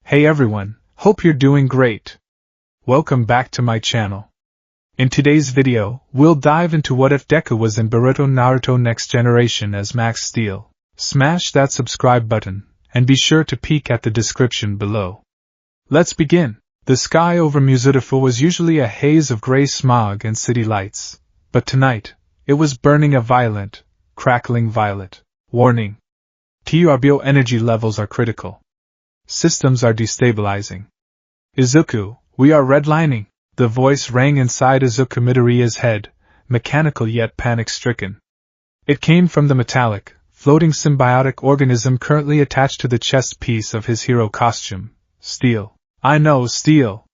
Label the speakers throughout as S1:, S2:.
S1: Hey everyone, hope you're doing great. Welcome back to my channel. In today's video, we'll dive into what if Deku was in Boruto Naruto Next Generation as Max Steel. Smash that subscribe button, and be sure to peek at the description below. Let's begin. The sky over Muzutafo was usually a haze of gray smog and city lights, but tonight, it was burning a violent, crackling violet. Warning. TRBO energy levels are critical. Systems are destabilizing. Izuku, we are redlining. The voice rang inside Izuku Midoriya's head, mechanical yet panic-stricken. It came from the metallic, floating symbiotic organism currently attached to the chest piece of his hero costume. Steel. I know, Steel.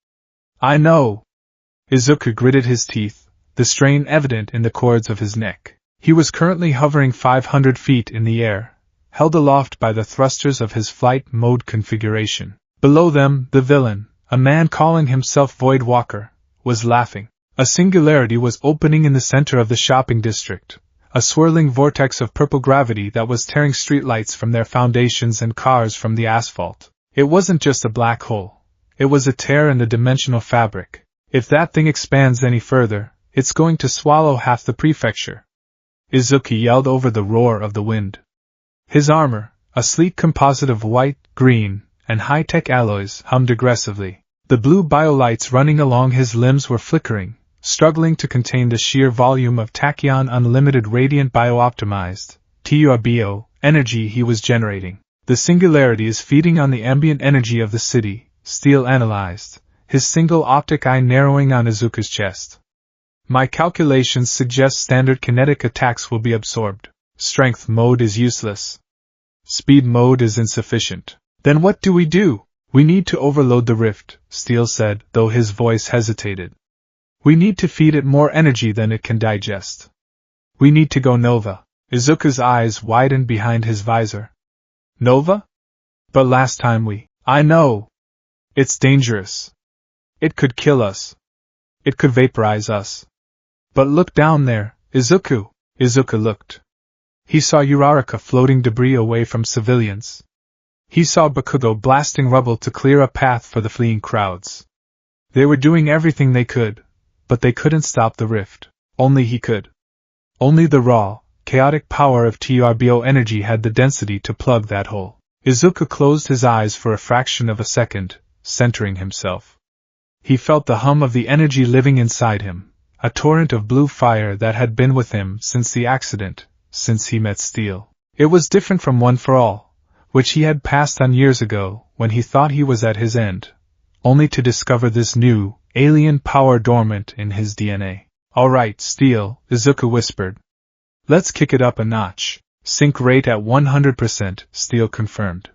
S1: I know. Izuku gritted his teeth, the strain evident in the cords of his neck. He was currently hovering 500 feet in the air, held aloft by the thrusters of his flight mode configuration. Below them, the villain, a man calling himself Void Walker, was laughing. A singularity was opening in the center of the shopping district, a swirling vortex of purple gravity that was tearing streetlights from their foundations and cars from the asphalt. It wasn't just a black hole. It was a tear in the dimensional fabric. If that thing expands any further, it's going to swallow half the prefecture. Izuku yelled over the roar of the wind. His armor, a sleek composite of white, green, and high-tech alloys, hummed aggressively. The blue biolights running along his limbs were flickering, struggling to contain the sheer volume of Tachyon Unlimited Radiant Bio-Optimized TURBO energy he was generating. The singularity is feeding on the ambient energy of the city, Steel analyzed, his single optic eye narrowing on Izuku's chest. My calculations suggest standard kinetic attacks will be absorbed. Strength mode is useless. Speed mode is insufficient. Then what do? We need to overload the rift, Steel said, though his voice hesitated. We need to feed it more energy than it can digest. We need to go Nova. Izuku's eyes widened behind his visor. Nova? But last time I know. It's dangerous. It could kill us. It could vaporize us. But look down there, Izuku. Izuku looked. He saw Uraraka floating debris away from civilians. He saw Bakugo blasting rubble to clear a path for the fleeing crowds. They were doing everything they could, but they couldn't stop the rift. Only he could. Only the raw, chaotic power of TRBO energy had the density to plug that hole. Izuku closed his eyes for a fraction of a second, centering himself. He felt the hum of the energy living inside him, a torrent of blue fire that had been with him since the accident. Since he met Steel. It was different from One for All, which he had passed on years ago when he thought he was at his end, only to discover this new, alien power dormant in his DNA. All right, Steel, Izuku whispered. Let's kick it up a notch. Sync rate at 100%, Steel confirmed.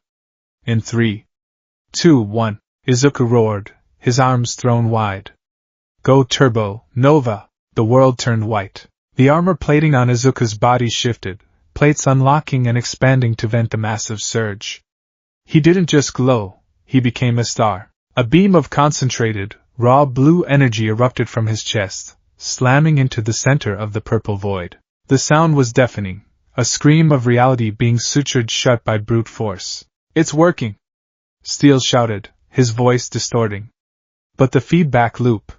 S1: In 3, 2, 1, Izuku roared, his arms thrown wide. Go Turbo, Nova! The world turned white. The armor plating on Izuku's body shifted, plates unlocking and expanding to vent the massive surge. He didn't just glow, he became a star. A beam of concentrated, raw blue energy erupted from his chest, slamming into the center of the purple void. The sound was deafening, a scream of reality being sutured shut by brute force. It's working! Steel shouted, his voice distorting. But the feedback loop.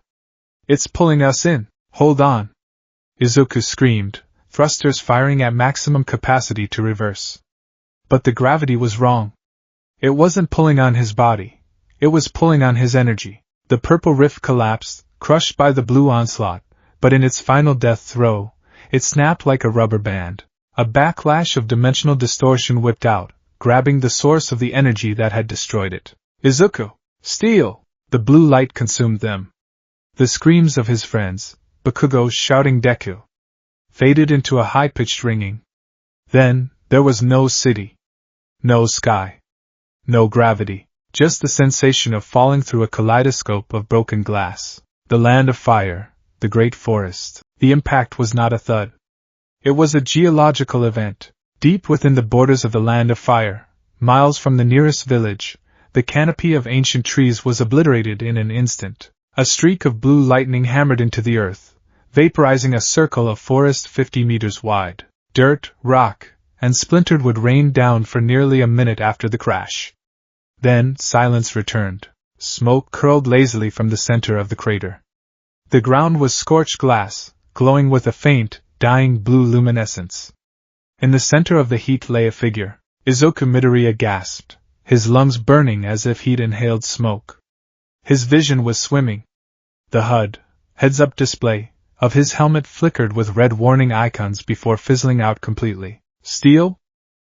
S1: It's pulling us in, hold on! Izuku screamed, thrusters firing at maximum capacity to reverse. But the gravity was wrong. It wasn't pulling on his body. It was pulling on his energy. The purple rift collapsed, crushed by the blue onslaught, but in its final death throe, it snapped like a rubber band. A backlash of dimensional distortion whipped out, grabbing the source of the energy that had destroyed it. Izuku! Steel! The blue light consumed them. The screams of his friends, Bakugo shouting Deku, faded into a high-pitched ringing. Then, there was no city. No sky. No gravity. Just the sensation of falling through a kaleidoscope of broken glass. The land of fire, the great forest. The impact was not a thud. It was a geological event. Deep within the borders of the land of fire, miles from the nearest village, the canopy of ancient trees was obliterated in an instant. A streak of blue lightning hammered into the earth, vaporizing a circle of forest 50 meters wide. Dirt, rock, and splintered wood rained down for nearly a minute after the crash. Then, silence returned. Smoke curled lazily from the center of the crater. The ground was scorched glass, glowing with a faint, dying blue luminescence. In the center of the heat lay a figure. Izuku Midoriya gasped, his lungs burning as if he'd inhaled smoke. His vision was swimming. The HUD, heads-up display, of his helmet flickered with red warning icons before fizzling out completely. "Steel?"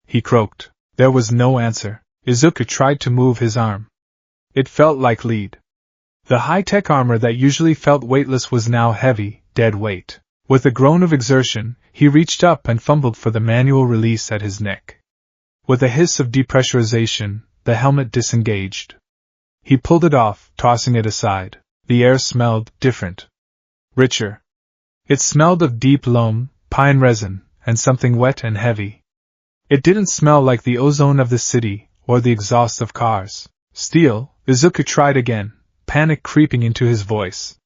S1: he croaked. There was no answer. Izuku tried to move his arm. It felt like lead. The high-tech armor that usually felt weightless was now heavy, dead weight. With a groan of exertion, he reached up and fumbled for the manual release at his neck. With a hiss of depressurization, the helmet disengaged. He pulled it off, tossing it aside. The air smelled different. Richer. It smelled of deep loam, pine resin, and something wet and heavy. It didn't smell like the ozone of the city, or the exhaust of cars. "Steel," Izuku tried again, panic creeping into his voice.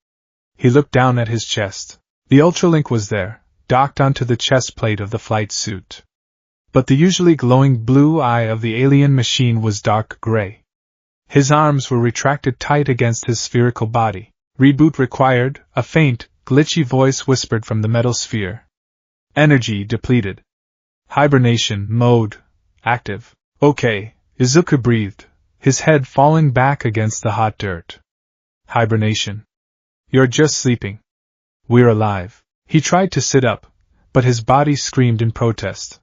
S1: He looked down at his chest. The Ultralink was there, docked onto the chest plate of the flight suit. But the usually glowing blue eye of the alien machine was dark gray. His arms were retracted tight against his spherical body. "Reboot required," a faint, glitchy voice whispered from the metal sphere. "Energy depleted. Hibernation mode active." "Okay," Izuku breathed, his head falling back against the hot dirt. "Hibernation. You're just sleeping. We're alive." He tried to sit up, but his body screamed in protest.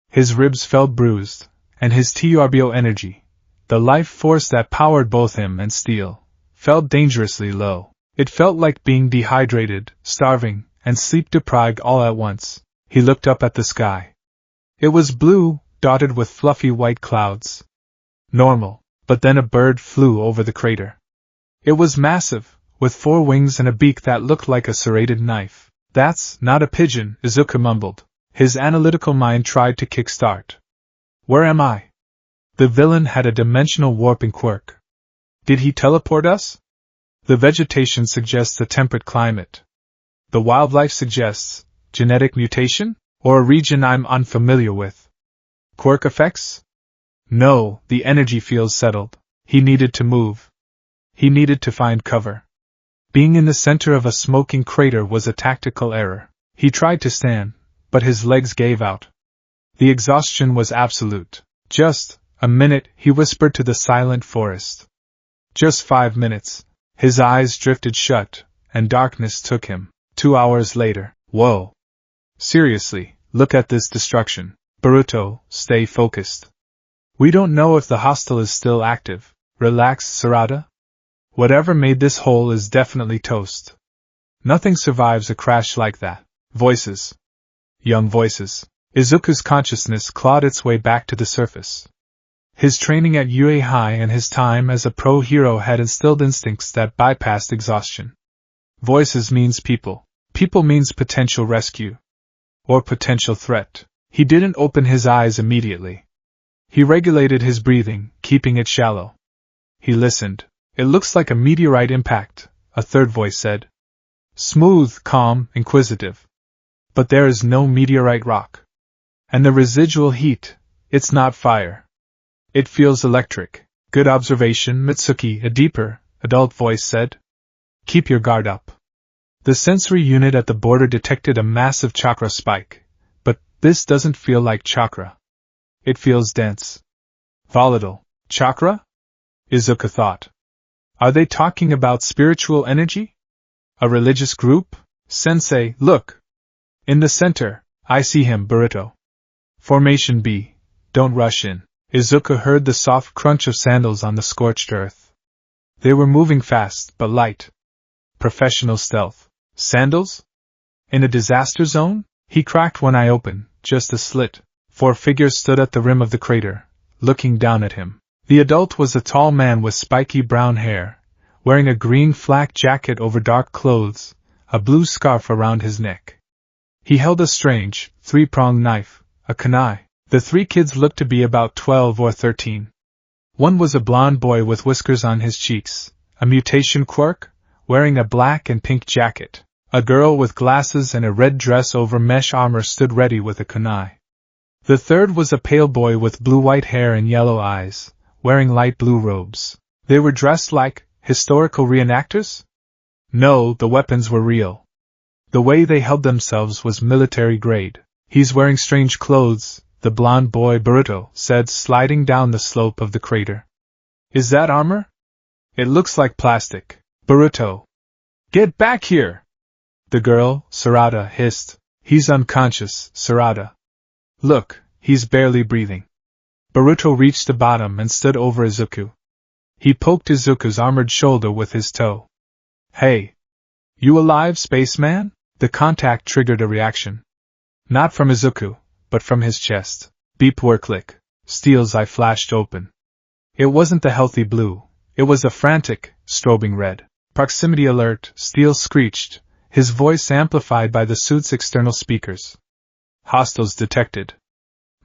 S1: His ribs felt bruised, and his turbo energy, the life force that powered both him and Steel, felt dangerously low. It felt like being dehydrated, starving, and sleep-deprived all at once. He looked up at the sky. It was blue, dotted with fluffy white clouds. Normal, but then a bird flew over the crater. It was massive, with 4 wings and a beak that looked like a serrated knife. "That's not a pigeon," Izuku mumbled. His analytical mind tried to kickstart. "Where am I?" The villain had a dimensional warping quirk. Did he teleport us? The vegetation suggests a temperate climate. The wildlife suggests genetic mutation, or a region I'm unfamiliar with. Quirk effects? No, the energy field settled. He needed to move. He needed to find cover. Being in the center of a smoking crater was a tactical error. He tried to stand, but his legs gave out. The exhaustion was absolute. "Just a minute," he whispered to the silent forest. "Just 5 minutes." His eyes drifted shut, and darkness took him. 2 hours later. Whoa. Seriously, look at this destruction. Boruto, stay focused. We don't know if the hostile is still active. Relax, Sarada. Whatever made this hole is definitely toast. Nothing survives a crash like that. Voices. Young voices. Izuku's consciousness clawed its way back to the surface. His training at UA High and his time as a pro hero had instilled instincts that bypassed exhaustion. Voices means people. People means potential rescue. Or potential threat. He didn't open his eyes immediately. He regulated his breathing, keeping it shallow. He listened. "It looks like a meteorite impact," a third voice said. Smooth, calm, inquisitive. "But there is no meteorite rock. And the residual heat, it's not fire. It feels electric." "Good observation, Mitsuki," a deeper, adult voice said. "Keep your guard up." The sensory unit at the border detected a massive chakra spike, but this doesn't feel like chakra. It feels dense. Volatile. Chakra? Izuku thought. Are they talking about spiritual energy? A religious group? Sensei, look! In the center, I see him, Boruto. Formation B. Don't rush in. Izuku heard the soft crunch of sandals on the scorched earth. They were moving fast, but light. Professional stealth. Sandals? In a disaster zone? He cracked one eye open, just a slit. 4 figures stood at the rim of the crater, looking down at him. The adult was a tall man with spiky brown hair, wearing a green flak jacket over dark clothes, a blue scarf around his neck. He held a strange, 3-pronged knife, a kunai. The 3 kids looked to be about 12 or 13. One was a blond boy with whiskers on his cheeks, a mutation quirk, wearing a black and pink jacket. A girl with glasses and a red dress over mesh armor stood ready with a kunai. The third was a pale boy with blue-white hair and yellow eyes, wearing light blue robes. They were dressed like historical reenactors? No, the weapons were real. The way they held themselves was military grade. He's wearing strange clothes, the blond boy Boruto said, sliding down the slope of the crater. Is that armor? It looks like plastic. Boruto. Get back here! The girl, Sarada, hissed. He's unconscious, Sarada. Look, he's barely breathing. Boruto reached the bottom and stood over Izuku. He poked Izuku's armored shoulder with his toe. Hey! You alive, spaceman? The contact triggered a reaction. Not from Izuku, but from his chest. Beep were click. Steel's eye flashed open. It wasn't the healthy blue, it was a frantic, strobing red. Proximity alert, Steel screeched, his voice amplified by the suit's external speakers. Hostiles detected.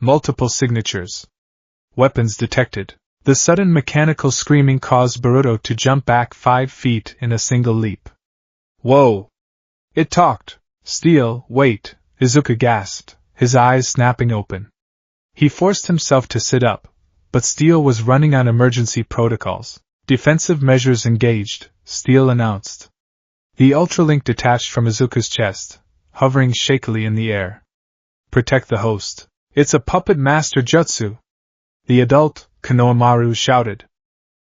S1: Multiple signatures. Weapons detected. The sudden mechanical screaming caused Boruto to jump back 5 feet in a single leap. Whoa! It talked. Steel, wait, Izuku gasped, his eyes snapping open. He forced himself to sit up, but Steel was running on emergency protocols. Defensive measures engaged, Steel announced. The Ultralink detached from Izuku's chest, hovering shakily in the air. Protect the host. It's a puppet master jutsu. The adult, Konohamaru, shouted.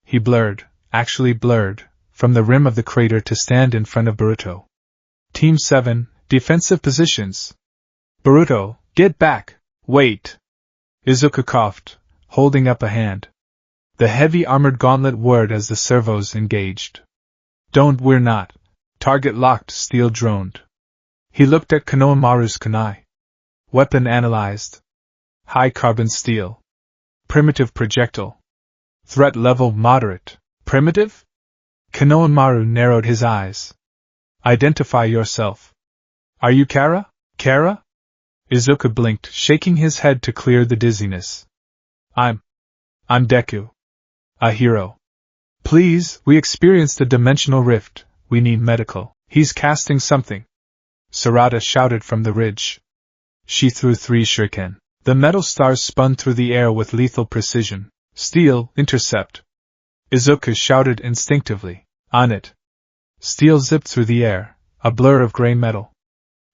S1: He blurred, actually blurred, from the rim of the crater to stand in front of Boruto. Team 7, defensive positions. Boruto, get back! Wait! Izuku coughed, holding up a hand. The heavy armored gauntlet whirred as the servos engaged. Don't, we're not. Target locked, Steel droned. He looked at Konohamaru's kunai. Weapon analyzed. High carbon steel. Primitive projectile. Threat level moderate. Primitive? Konohamaru narrowed his eyes. Identify yourself. Are you Kara? Kara? Izuku blinked, shaking his head to clear the dizziness. I'm Deku. A hero. Please, we experienced a dimensional rift, we need medical. He's casting something. Sarada shouted from the ridge. She threw 3 shuriken. The metal stars spun through the air with lethal precision. Steel, intercept. Izuku shouted instinctively. On it. Steel zipped through the air, a blur of gray metal.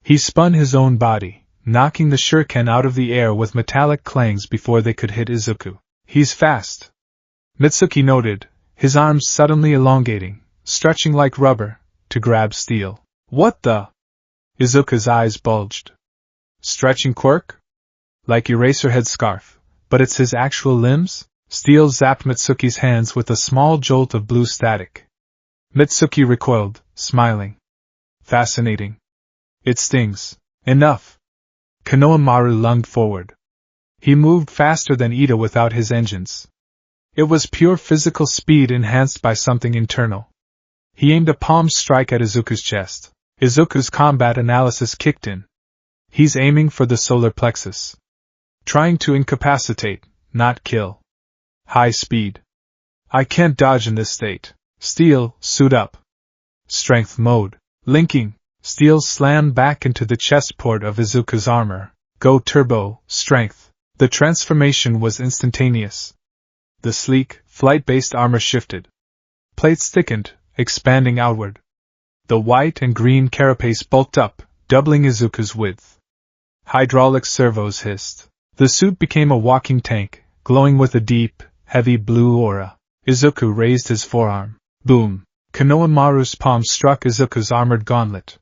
S1: He spun his own body, knocking the shuriken out of the air with metallic clangs before they could hit Izuku. He's fast. Mitsuki noted, his arms suddenly elongating, stretching like rubber, to grab Steel. What the? Izuku's eyes bulged. Stretching quirk? Like Eraserhead's scarf, but it's his actual limbs? Steel zapped Mitsuki's hands with a small jolt of blue static. Mitsuki recoiled, smiling. Fascinating. It stings. Enough. Konohamaru lunged forward. He moved faster than Ida without his engines. It was pure physical speed enhanced by something internal. He aimed a palm strike at Izuku's chest. Izuku's combat analysis kicked in. He's aiming for the solar plexus. Trying to incapacitate, not kill. High speed. I can't dodge in this state. Steel, suit up. Strength mode. Linking. Steel slammed back into the chest port of Izuku's armor. Go turbo, strength. The transformation was instantaneous. The sleek, flight-based armor shifted. Plates thickened, expanding outward. The white and green carapace bulked up, doubling Izuku's width. Hydraulic servos hissed. The suit became a walking tank, glowing with a deep, heavy blue aura. Izuku raised his forearm. Boom! Konohamaru's palm struck Izuku's armored gauntlet.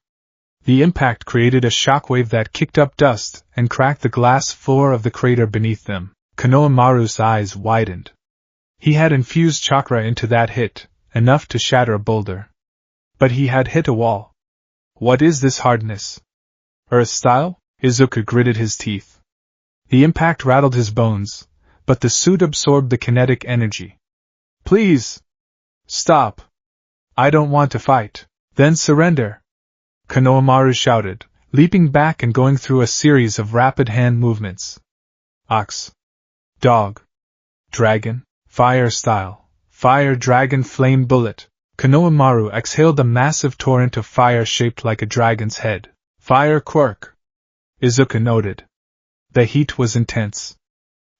S1: The impact created a shockwave that kicked up dust and cracked the glass floor of the crater beneath them. Konohamaru's eyes widened. He had infused chakra into that hit, enough to shatter a boulder. But he had hit a wall. What is this hardness? Earth style? Izuku gritted his teeth. The impact rattled his bones, but the suit absorbed the kinetic energy. Please! Stop! I don't want to fight. Then surrender! Konohamaru shouted, leaping back and going through a series of rapid hand movements. Ox. Dog. Dragon. Fire style. Fire dragon flame bullet. Konohamaru exhaled a massive torrent of fire shaped like a dragon's head. Fire quirk. Izuku noted. The heat was intense.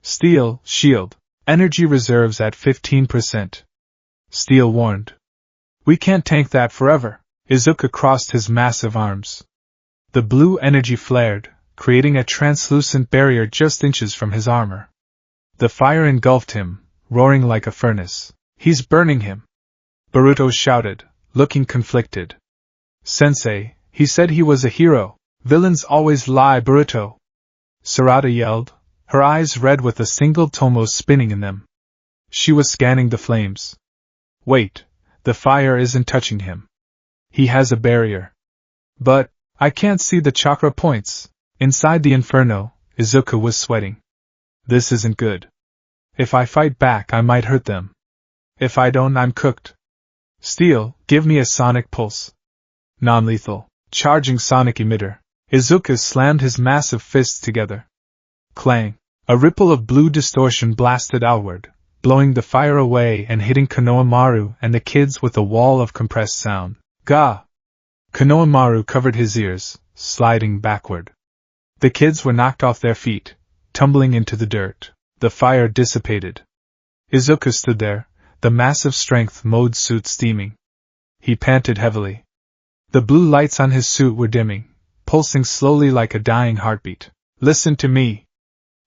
S1: Steel, shield. Energy reserves at 15%. Steel warned. We can't tank that forever. Izuku crossed his massive arms. The blue energy flared, creating a translucent barrier just inches from his armor. The fire engulfed him, roaring like a furnace. He's burning him! Boruto shouted, looking conflicted. Sensei, he said he was a hero. Villains always lie, Boruto. Sarada yelled, her eyes red with a single tomo spinning in them. She was scanning the flames. Wait, the fire isn't touching him. He has a barrier. But, I can't see the chakra points. Inside the inferno, Izuku was sweating. This isn't good. If I fight back, I might hurt them. If I don't, I'm cooked. Steel, give me a sonic pulse. Non-lethal, charging sonic emitter. Izuku slammed his massive fists together. Clang! A ripple of blue distortion blasted outward, blowing the fire away and hitting Konohamaru and the kids with a wall of compressed sound. Gah! Konohamaru covered his ears, sliding backward. The kids were knocked off their feet, tumbling into the dirt. The fire dissipated. Izuku stood there, the massive strength mode suit steaming. He panted heavily. The blue lights on his suit were dimming, pulsing slowly like a dying heartbeat. Listen to me!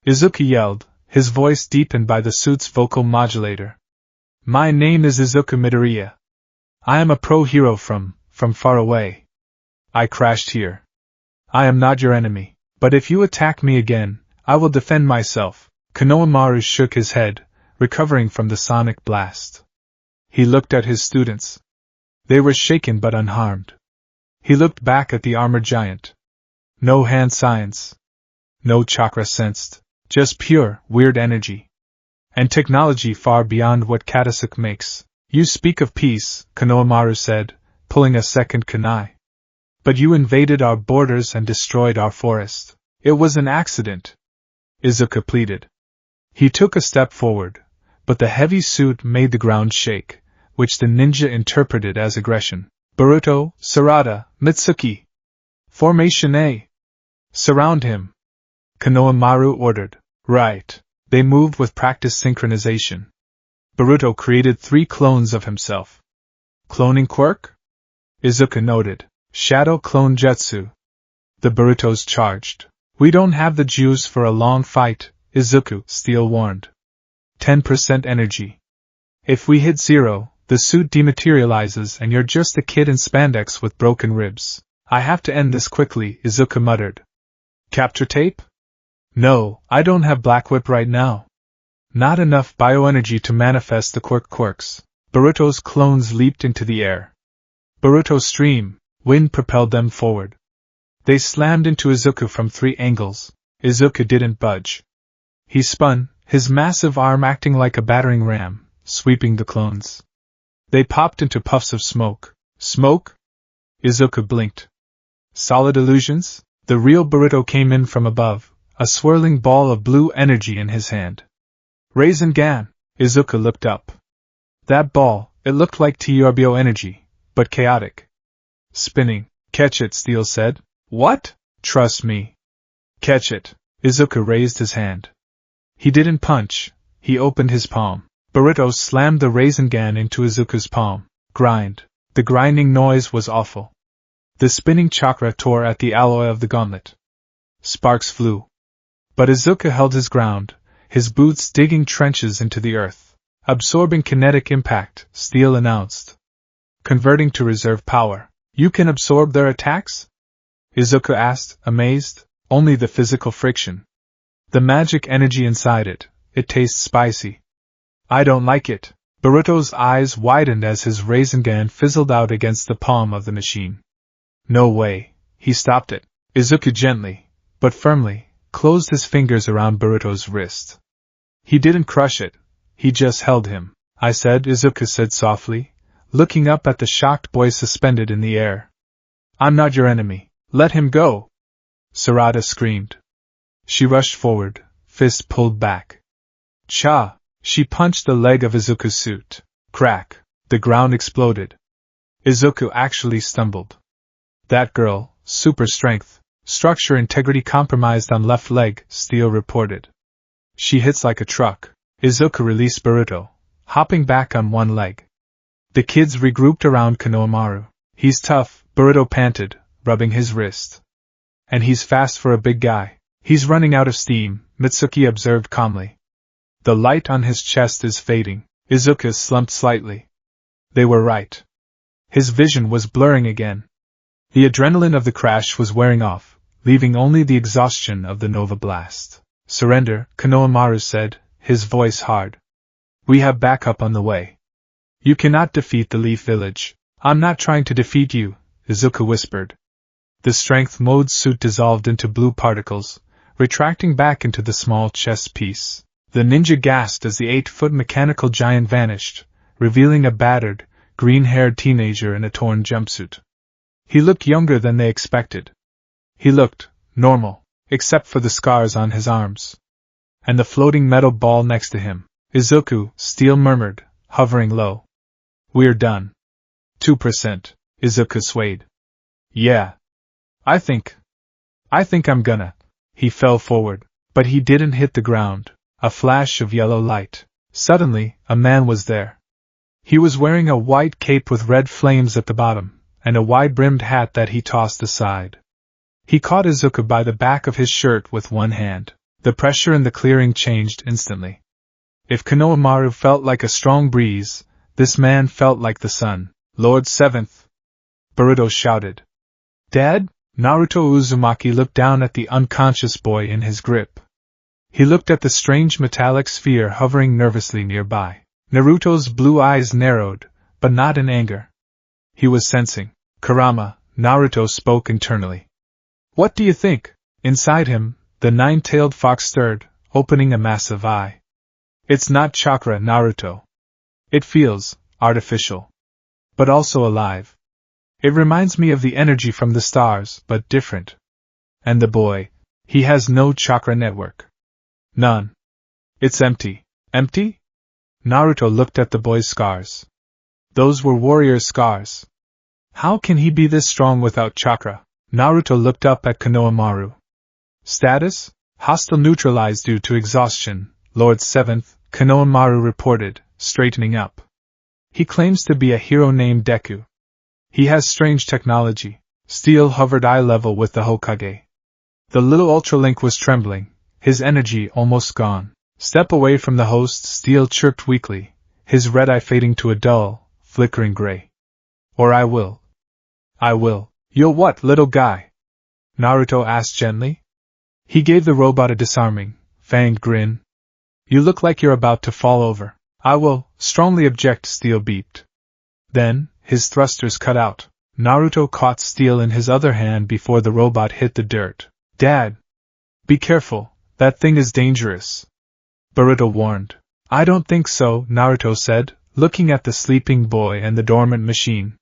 S1: Izuku yelled, his voice deepened by the suit's vocal modulator. My name is Izuku Midoriya. I am a pro-hero from far away. I crashed here. I am not your enemy, but if you attack me again, I will defend myself. Konohamaru shook his head, recovering from the sonic blast. He looked at his students. They were shaken but unharmed. He looked back at the armored giant. No hand signs. No chakra sensed. Just pure, weird energy. And technology far beyond what Katasuke makes. You speak of peace, Konohamaru said, pulling a second kunai. But you invaded our borders and destroyed our forest. It was an accident. Izuku pleaded. He took a step forward, but the heavy suit made the ground shake, which the ninja interpreted as aggression. Boruto, Sarada, Mitsuki. Formation A. Surround him. Konohamaru ordered. Right. They moved with practiced synchronization. Boruto created 3 clones of himself. Cloning quirk? Izuku noted. Shadow clone jutsu. The Borutos charged. We don't have the juice for a long fight, Izuku, Steel warned. 10% energy. If we hit 0, the suit dematerializes and you're just a kid in spandex with broken ribs. I have to end this quickly, Izuku muttered. Capture tape? No, I don't have Black Whip right now. Not enough bioenergy to manifest the quirks. Boruto's clones leaped into the air. Boruto's stream, wind propelled them forward. They slammed into Izuku from 3 angles. Izuku didn't budge. He spun, his massive arm acting like a battering ram, sweeping the clones. They popped into puffs of smoke. Smoke? Izuku blinked. Solid illusions? The real Boruto came in from above, a swirling ball of blue energy in his hand. Rasengan! Izuku looked up. That ball, it looked like Turbio energy, but chaotic. Spinning. Catch it, Steel said. What? Trust me. Catch it. Izuku raised his hand. He didn't punch, he opened his palm. Boruto slammed the Rasengan into Izuku's palm. Grind. The grinding noise was awful. The spinning chakra tore at the alloy of the gauntlet. Sparks flew. But Izuku held his ground, his boots digging trenches into the earth. Absorbing kinetic impact, Steel announced. Converting to reserve power. You can absorb their attacks? Izuku asked, amazed. Only the physical friction. The magic energy inside it, it tastes spicy. I don't like it. Boruto's eyes widened as his Rasengan fizzled out against the palm of the machine. No way. He stopped it. Izuku gently, but firmly, closed his fingers around Boruto's wrist. He didn't crush it, he just held him. I said, Izuku said softly, looking up at the shocked boy suspended in the air. I'm not your enemy. Let him go! Sarada screamed. She rushed forward, fist pulled back. Cha! She punched the leg of Izuku's suit. Crack! The ground exploded. Izuku actually stumbled. That girl, super strength, structure integrity compromised on left leg, Steel reported. She hits like a truck. Izuku released Boruto, hopping back on one leg. The kids regrouped around Konohamaru. He's tough, Boruto panted, rubbing his wrist. And he's fast for a big guy. He's running out of steam, Mitsuki observed calmly. The light on his chest is fading. Izuku slumped slightly. They were right. His vision was blurring again. The adrenaline of the crash was wearing off, leaving only the exhaustion of the Nova Blast. Surrender, Konohamaru said, his voice hard. We have backup on the way. You cannot defeat the Leaf Village. I'm not trying to defeat you, Izuku whispered. The strength mode suit dissolved into blue particles, retracting back into the small chest piece. The ninja gasped as the 8-foot mechanical giant vanished, revealing a battered, green-haired teenager in a torn jumpsuit. He looked younger than they expected. He looked normal, except for the scars on his arms. And the floating metal ball next to him. Izuku, Steel murmured, hovering low. We're done. 2%, Izuku swayed. Yeah. I think I'm gonna. He fell forward, but he didn't hit the ground. A flash of yellow light. Suddenly, a man was there. He was wearing a white cape with red flames at the bottom, and a wide-brimmed hat that he tossed aside. He caught Izuku by the back of his shirt with one hand. The pressure in the clearing changed instantly. If Konohamaru felt like a strong breeze, this man felt like the sun. Lord 7th! Boruto shouted. Dad? Naruto Uzumaki looked down at the unconscious boy in his grip. He looked at the strange metallic sphere hovering nervously nearby. Naruto's blue eyes narrowed, but not in anger. He was sensing. Kurama, Naruto spoke internally. What do you think? Inside him, the nine-tailed fox stirred, opening a massive eye. It's not chakra, Naruto. It feels artificial, but also alive. It reminds me of the energy from the stars, but different. And the boy, he has no chakra network. None. It's empty. Empty? Naruto looked at the boy's scars. Those were warrior scars. How can he be this strong without chakra? Naruto looked up at Konohamaru. Status? Hostile neutralized due to exhaustion, Lord 7th, Konohamaru reported, straightening up. He claims to be a hero named Deku. He has strange technology. Steel hovered eye level with the Hokage. The little Ultralink was trembling, his energy almost gone. Step away from the host, Steel chirped weakly, his red eye fading to a dull, flickering gray. Or I will. I will. You'll what, little guy? Naruto asked gently. He gave the robot a disarming, fanged grin. You look like you're about to fall over. I will, strongly object, Steel beeped. Then, his thrusters cut out. Naruto caught Steel in his other hand before the robot hit the dirt. Dad! Be careful, that thing is dangerous. Boruto warned. I don't think so, Naruto said, looking at the sleeping boy and the dormant machine.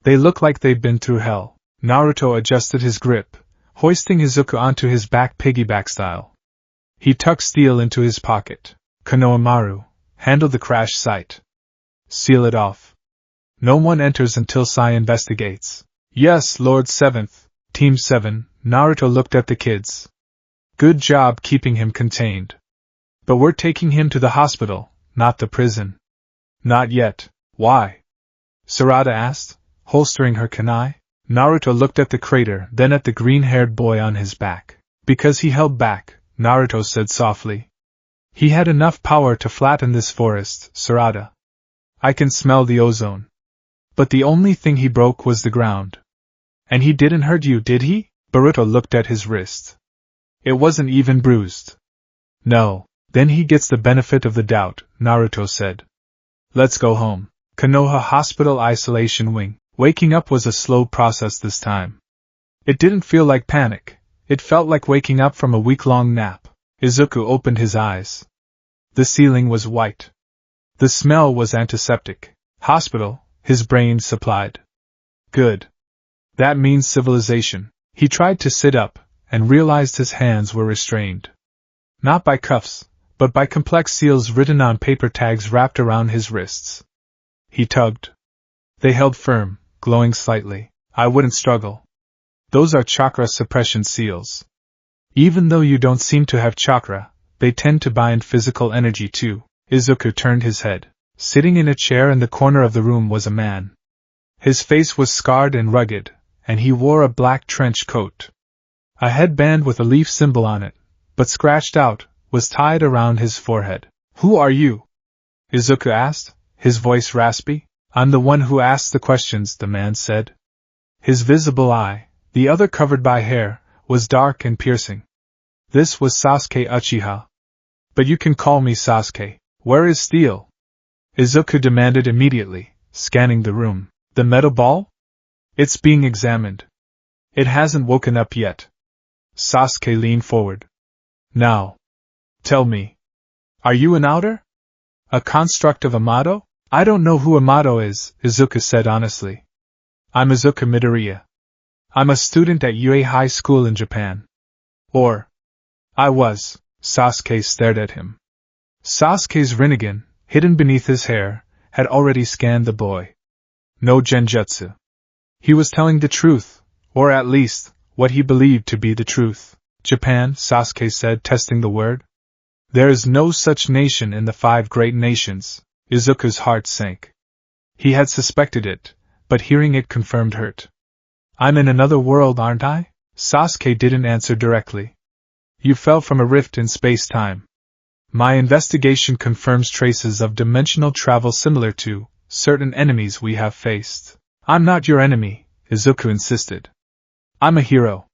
S1: They look like they've been through hell. Naruto adjusted his grip, hoisting Izuku onto his back piggyback style. He tucked Steel into his pocket. Konohamaru, handle the crash site. Seal it off. No one enters until Sai investigates. Yes, Lord 7th, Team 7, Naruto looked at the kids. Good job keeping him contained. But we're taking him to the hospital, not the prison. Not yet. Why? Sarada asked, holstering her kunai. Naruto looked at the crater, then at the green-haired boy on his back. Because he held back, Naruto said softly. He had enough power to flatten this forest, Sarada. I can smell the ozone. But the only thing he broke was the ground. And he didn't hurt you, did he? Boruto looked at his wrist. It wasn't even bruised. No. Then he gets the benefit of the doubt, Naruto said. Let's go home. Konoha Hospital Isolation Wing. Waking up was a slow process this time. It didn't feel like panic. It felt like waking up from a week-long nap. Izuku opened his eyes. The ceiling was white. The smell was antiseptic. Hospital, his brain supplied. Good. That means civilization. He tried to sit up, and realized his hands were restrained. Not by cuffs, but by complex seals written on paper tags wrapped around his wrists. He tugged. They held firm, glowing slightly. I wouldn't struggle. Those are chakra suppression seals. Even though you don't seem to have chakra, they tend to bind physical energy too. Izuku turned his head. Sitting in a chair in the corner of the room was a man. His face was scarred and rugged, and he wore a black trench coat. A headband with a leaf symbol on it, but scratched out, was tied around his forehead. "Who are you?" Izuku asked, his voice raspy. "I'm the one who asks the questions," the man said. His visible eye, the other covered by hair, was dark and piercing. This was Sasuke Uchiha. "But you can call me Sasuke. Where is Steel?" Izuku demanded immediately, scanning the room. "The metal ball? It's being examined. It hasn't woken up yet." Sasuke leaned forward. "Now, tell me, are you an outer? A construct of Amato?" "I don't know who Amato is," Izuku said honestly. "I'm Izuku Midoriya. I'm a student at UA High School in Japan." "Or, I was." Sasuke stared at him. Sasuke's Rinnegan, hidden beneath his hair, had already scanned the boy. No genjutsu. He was telling the truth, or at least, what he believed to be the truth. "Japan," Sasuke said, testing the word. "There is no such nation in the 5 great nations." Izuku's heart sank. He had suspected it, but hearing it confirmed hurt. "I'm in another world, aren't I?" Sasuke didn't answer directly. "You fell from a rift in space-time. My investigation confirms traces of dimensional travel similar to certain enemies we have faced." "I'm not your enemy," Izuku insisted. "I'm a hero.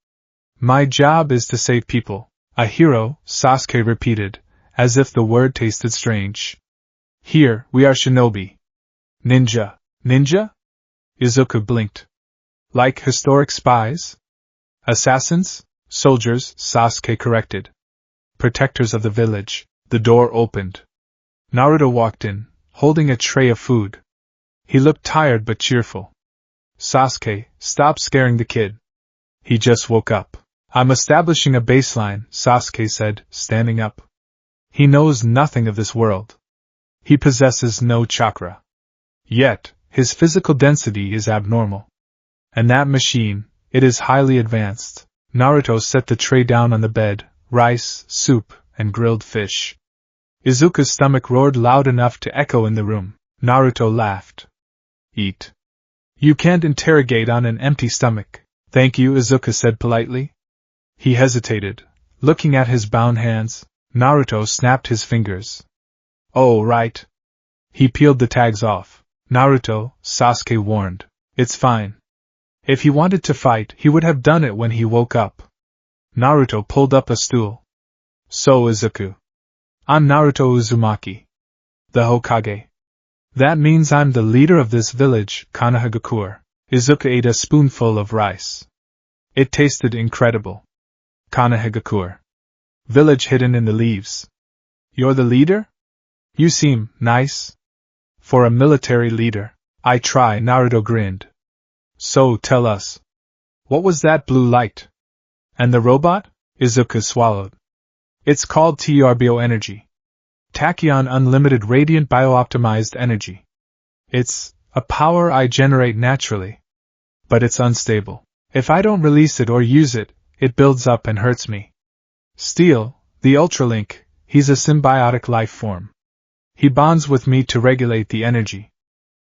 S1: My job is to save people." "A hero," Sasuke repeated, as if the word tasted strange. "Here, we are shinobi." "Ninja." "Ninja?" Izuku blinked. "Like historic spies?" "Assassins?" "Soldiers," Sasuke corrected. "Protectors of the village." The door opened. Naruto walked in, holding a tray of food. He looked tired but cheerful. "Sasuke, stop scaring the kid. He just woke up." "I'm establishing a baseline," Sasuke said, standing up. "He knows nothing of this world. He possesses no chakra. Yet, his physical density is abnormal. And that machine, it is highly advanced." Naruto set the tray down on the bed, rice, soup, and grilled fish. Izuku's stomach roared loud enough to echo in the room. Naruto laughed. "Eat. You can't interrogate on an empty stomach." "Thank you," Izuku said politely. He hesitated, looking at his bound hands. Naruto snapped his fingers. "Oh, right." He peeled the tags off. "Naruto," Sasuke warned. "It's fine. If he wanted to fight, he would have done it when he woke up." Naruto pulled up a stool. "So, Izuku. I'm Naruto Uzumaki, the Hokage. That means I'm the leader of this village, Konohagakure." Izuku ate a spoonful of rice. It tasted incredible. Konohagakure. Village hidden in the leaves. "You're the leader? You seem nice. For a military leader." "I try," Naruto grinned. "So, tell us. What was that blue light? And the robot?" Izuku swallowed. "It's called Turbo Energy. Tachyon Unlimited Radiant Biooptimized Energy. It's a power I generate naturally. But it's unstable. If I don't release it or use it, it builds up and hurts me. Steel, the Ultralink, he's a symbiotic life form. He bonds with me to regulate the energy.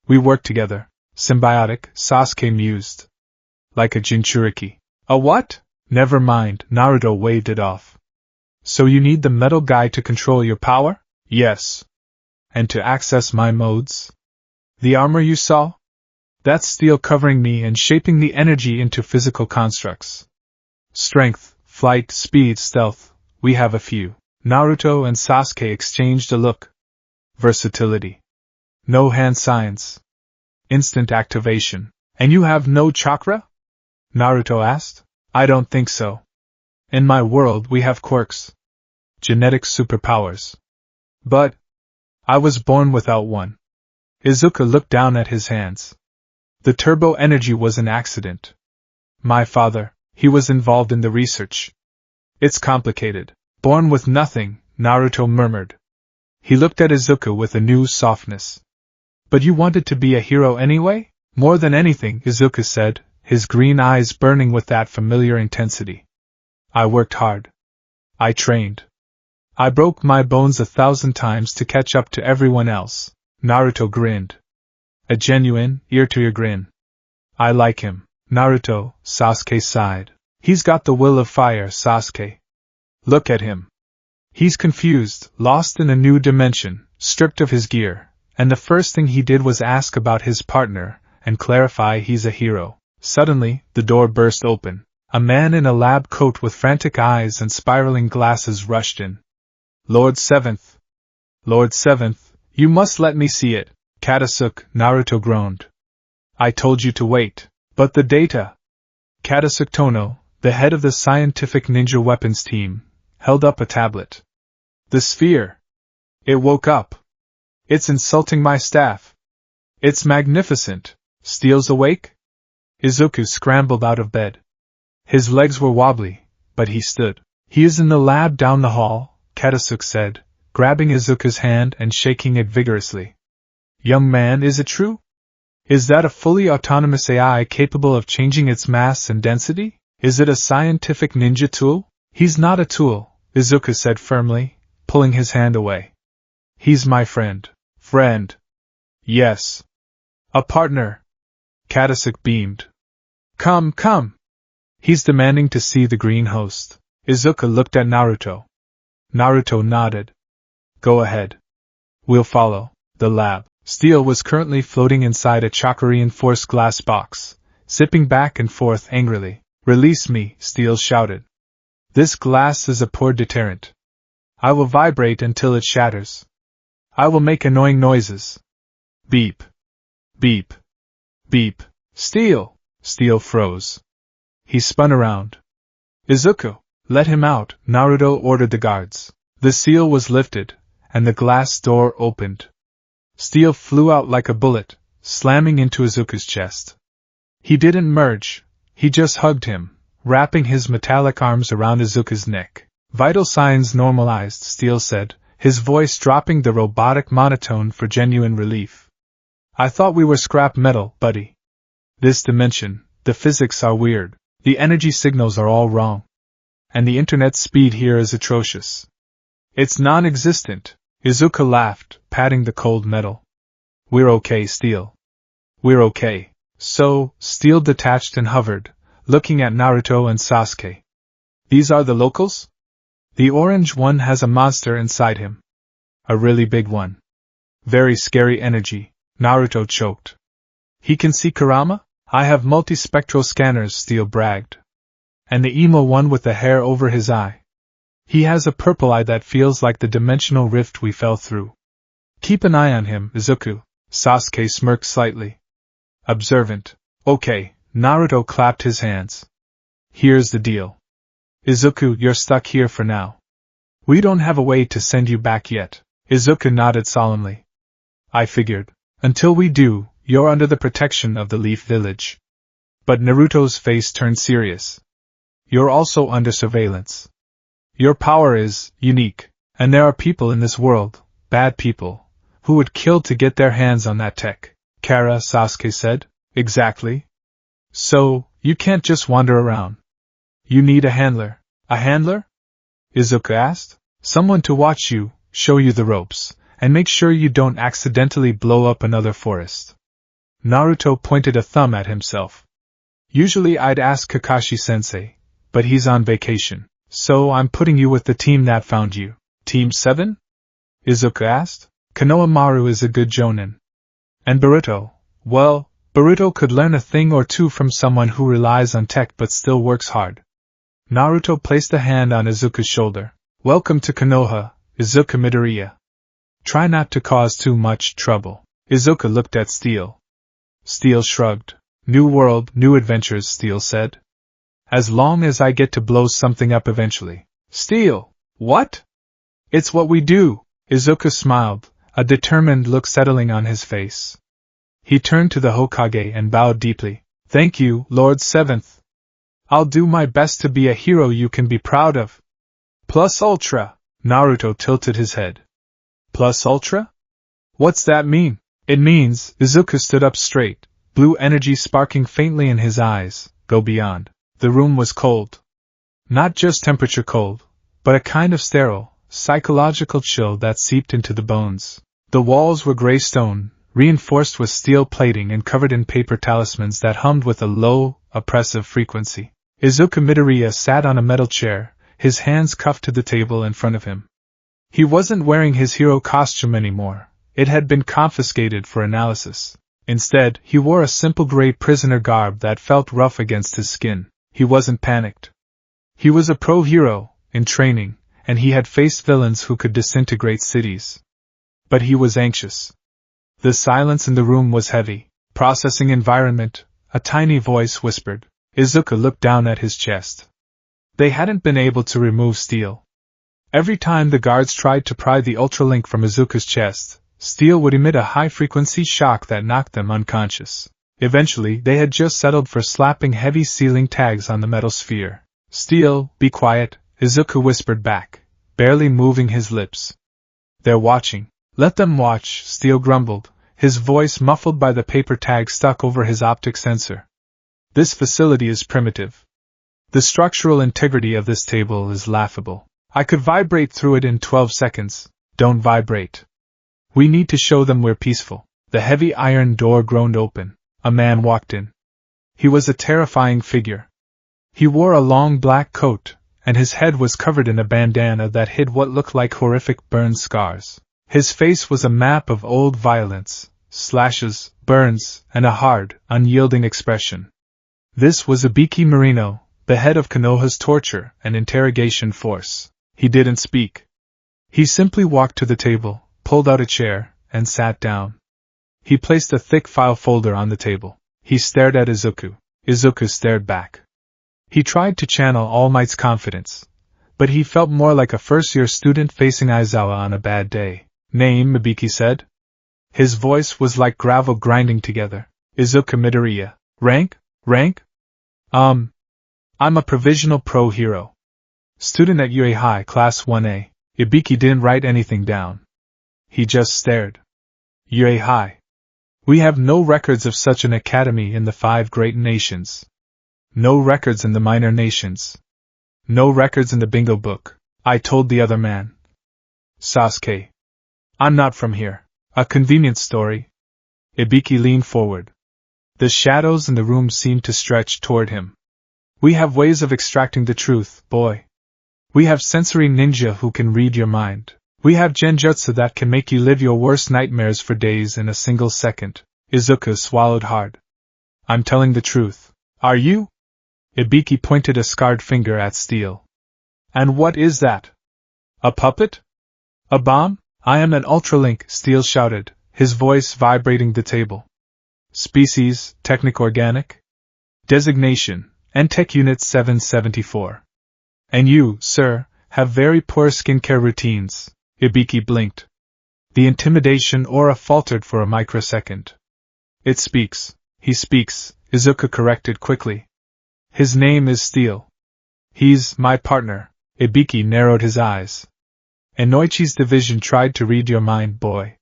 S1: We work together." "Symbiotic," Sasuke mused. "Like a Jinchuriki." "A what?" "Never mind," Naruto waved it off. "So you need the metal guy to control your power?" "Yes. And to access my modes?" "The armor you saw? That's steel covering me and shaping the energy into physical constructs. Strength, flight, speed, stealth, we have a few." Naruto and Sasuke exchanged a look. "Versatility. No hand signs. Instant activation. And you have no chakra?" Naruto asked. "I don't think so. In my world we have quirks. Genetic superpowers. But I was born without one." Izuku looked down at his hands. "The turbo energy was an accident. My father, he was involved in the research. It's complicated." "Born with nothing," Naruto murmured. He looked at Izuku with a new softness. "But you wanted to be a hero anyway?" "More than anything," Izuku said, his green eyes burning with that familiar intensity. "I worked hard. I trained. I broke my bones 1,000 times to catch up to everyone else. Naruto grinned. A genuine, ear-to-ear grin. I like him. Naruto, Sasuke sighed. He's got the will of fire, Sasuke. Look at him. He's confused, lost in a new dimension, stripped of his gear, and the first thing he did was ask about his partner, and clarify he's a hero. Suddenly, the door burst open. A man in a lab coat with frantic eyes and spiraling glasses rushed in. Lord Seventh. Lord Seventh, you must let me see it. Katasuke, Naruto groaned. I told you to wait. But the data. Katasuke Tono, the head of the scientific ninja weapons team, held up a tablet. The sphere. It woke up. It's insulting my staff. It's magnificent. Steel's awake? Izuku scrambled out of bed. His legs were wobbly, but he stood. He is in the lab down the hall, Katasuke said, grabbing Izuku's hand and shaking it vigorously. Young man, is it true? Is that a fully autonomous AI capable of changing its mass and density? Is it a scientific ninja tool? He's not a tool, Izuku said firmly, pulling his hand away. He's my friend. Friend. Yes. A partner. Katasuke beamed. Come. He's demanding to see the green host. Izuku looked at Naruto. Naruto nodded. Go ahead. We'll follow. The lab. Steel was currently floating inside a chakra-reinforced glass box, zipping back and forth angrily. Release me, Steel shouted. This glass is a poor deterrent. I will vibrate until it shatters. I will make annoying noises. Beep. Beep. Beep. Steel! Steel froze. He spun around. Izuku, let him out, Naruto ordered the guards. The seal was lifted, and the glass door opened. Steel flew out like a bullet, slamming into Izuku's chest. He didn't merge, he just hugged him, wrapping his metallic arms around Izuku's neck. Vital signs normalized, Steel said, his voice dropping the robotic monotone for genuine relief. I thought we were scrap metal, buddy. This dimension, the physics are weird, the energy signals are all wrong. And the internet speed here is atrocious. It's non-existent. Izuku laughed, patting the cold metal. We're okay, Steel. We're okay. So, Steel detached and hovered, looking at Naruto and Sasuke. These are the locals? The orange one has a monster inside him. A really big one. Very scary energy, Naruto choked. He can see Kurama? I have multispectral scanners, Steel bragged. And the emo one with the hair over his eye. He has a purple eye that feels like the dimensional rift we fell through. Keep an eye on him, Izuku. Sasuke smirked slightly. Observant. Okay, Naruto clapped his hands. Here's the deal. Izuku, you're stuck here for now. We don't have a way to send you back yet. Izuku nodded solemnly. I figured. Until we do, you're under the protection of the Leaf Village. But Naruto's face turned serious. You're also under surveillance. Your power is unique, and there are people in this world, bad people, who would kill to get their hands on that tech. Kara, Sasuke said. Exactly. So, you can't just wander around. You need a handler. A handler? Izuku asked. Someone to watch you, show you the ropes, and make sure you don't accidentally blow up another forest. Naruto pointed a thumb at himself. Usually I'd ask Kakashi-sensei, but he's on vacation. So I'm putting you with the team that found you. Team 7? Izuku asked. Konohamaru is a good jonin. And Boruto? Well, Boruto could learn a thing or two from someone who relies on tech but still works hard. Naruto placed a hand on Izuku's shoulder. Welcome to Konoha, Izuku Midoriya. Try not to cause too much trouble. Izuku looked at Steel. Steel shrugged. New world, new adventures, Steel said. As long as I get to blow something up eventually. Steel! What? It's what we do! Izuku smiled, a determined look settling on his face. He turned to the Hokage and bowed deeply. Thank you, Lord Seventh. I'll do my best to be a hero you can be proud of. Plus Ultra! Naruto tilted his head. Plus Ultra? What's that mean? It means, Izuku stood up straight, blue energy sparking faintly in his eyes, go beyond. The room was cold. Not just temperature cold, but a kind of sterile, psychological chill that seeped into the bones. The walls were gray stone, reinforced with steel plating and covered in paper talismans that hummed with a low, oppressive frequency. Izuku Midoriya sat on a metal chair, his hands cuffed to the table in front of him. He wasn't wearing his hero costume anymore. It had been confiscated for analysis. Instead, he wore a simple gray prisoner garb that felt rough against his skin. He wasn't panicked. He was a pro-hero, in training, and he had faced villains who could disintegrate cities. But he was anxious. The silence in the room was heavy. Processing environment, a tiny voice whispered. Izuku looked down at his chest. They hadn't been able to remove steel. Every time the guards tried to pry the ultralink from Izuku's chest, steel would emit a high-frequency shock that knocked them unconscious. Eventually, they had just settled for slapping heavy sealing tags on the metal sphere. Steel, be quiet, Izuku whispered back, barely moving his lips. They're watching. Let them watch, Steel grumbled, his voice muffled by the paper tag stuck over his optic sensor. This facility is primitive. The structural integrity of this table is laughable. I could vibrate through it in 12 seconds. Don't vibrate. We need to show them we're peaceful. The heavy iron door groaned open. A man walked in. He was a terrifying figure. He wore a long black coat, and his head was covered in a bandana that hid what looked like horrific burn scars. His face was a map of old violence, slashes, burns, and a hard, unyielding expression. This was Ibiki Marino, the head of Konoha's torture and interrogation force. He didn't speak. He simply walked to the table, pulled out a chair, and sat down. He placed a thick file folder on the table. He stared at Izuku. Izuku stared back. He tried to channel All Might's confidence, but he felt more like a first-year student facing Aizawa on a bad day. Name, Ibiki said. His voice was like gravel grinding together. Izuku Midoriya. Rank? I'm a provisional pro-hero. Student at UA High, Class 1A. Ibiki didn't write anything down. He just stared. UA High. We have no records of such an academy in the 5 great nations. No records in the minor nations. No records in the bingo book, I told the other man. Sasuke. I'm not from here. A convenient story. Ibiki leaned forward. The shadows in the room seemed to stretch toward him. We have ways of extracting the truth, boy. We have sensory ninja who can read your mind. We have genjutsu that can make you live your worst nightmares for days in a single second. Izuku swallowed hard. I'm telling the truth. Are you? Ibiki pointed a scarred finger at Steel. And what is that? A puppet? A bomb? I am an Ultralink, Steel shouted, his voice vibrating the table. Species, Technic-Organic? Designation, N-Tech Unit 774. And you, sir, have very poor skincare routines. Ibiki blinked. The intimidation aura faltered for a microsecond. It speaks. He speaks, Izuku corrected quickly. His name is Steel. He's my partner. Ibiki narrowed his eyes. Enoichi's division tried to read your mind, boy.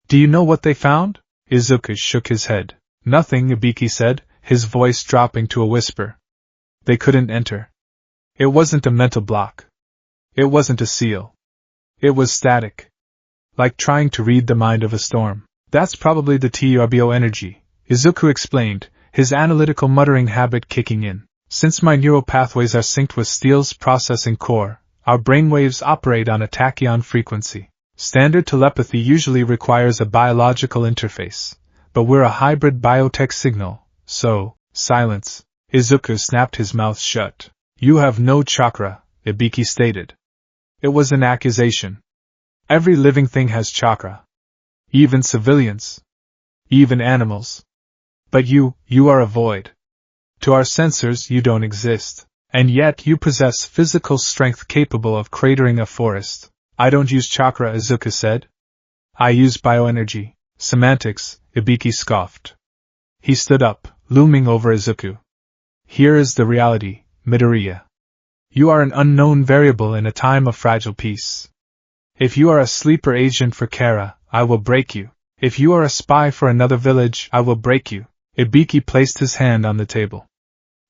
S1: Do you know what they found? Izuku shook his head. Nothing, Ibiki said, his voice dropping to a whisper. They couldn't enter. It wasn't a mental block. It wasn't a seal. It was static. Like trying to read the mind of a storm. That's probably the turbo energy, Izuku explained, his analytical muttering habit kicking in. Since my neural pathways are synced with Steel's processing core, our brainwaves operate on a tachyon frequency. Standard telepathy usually requires a biological interface, but we're a hybrid biotech signal, so, silence. Izuku snapped his mouth shut. You have no chakra, Ibiki stated. It was an accusation. Every living thing has chakra. Even civilians. Even animals. But you are a void. To our sensors you don't exist, and yet you possess physical strength capable of cratering a forest. I don't use chakra, Izuku said. I use bioenergy. Semantics, Ibiki scoffed. He stood up, looming over Izuku. Here is the reality, Midoriya. You are an unknown variable in a time of fragile peace. If you are a sleeper agent for Kara, I will break you. If you are a spy for another village, I will break you. Ibiki placed his hand on the table.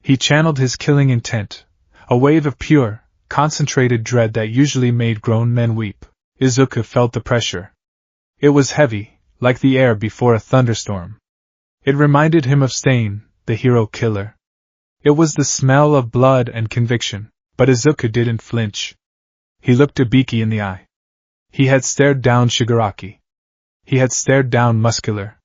S1: He channeled his killing intent. A wave of pure, concentrated dread that usually made grown men weep. Izuku felt the pressure. It was heavy, like the air before a thunderstorm. It reminded him of Stain, the hero killer. It was the smell of blood and conviction, but Izuku didn't flinch. He looked Ibiki in the eye. He had stared down Shigaraki. He had stared down Muscular.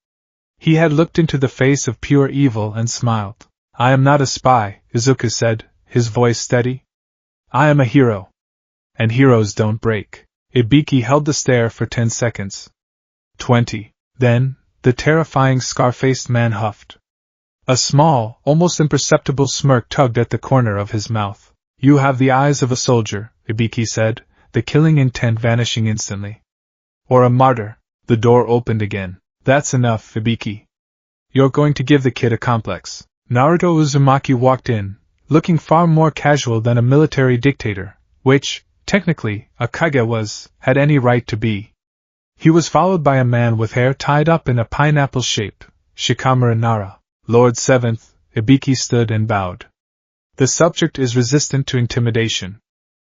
S1: He had looked into the face of pure evil and smiled. I am not a spy, Izuku said, his voice steady. I am a hero. And heroes don't break. Ibiki held the stare for 10 seconds. 20. Then, the terrifying scar-faced man huffed. A small, almost imperceptible smirk tugged at the corner of his mouth. You have the eyes of a soldier, Ibiki said, the killing intent vanishing instantly. Or a martyr. The door opened again. That's enough, Ibiki. You're going to give the kid a complex. Naruto Uzumaki walked in, looking far more casual than a military dictator, which, technically, a Kage had any right to be. He was followed by a man with hair tied up in a pineapple shape, Shikamaru Nara. Lord 7th, Ibiki stood and bowed. The subject is resistant to intimidation.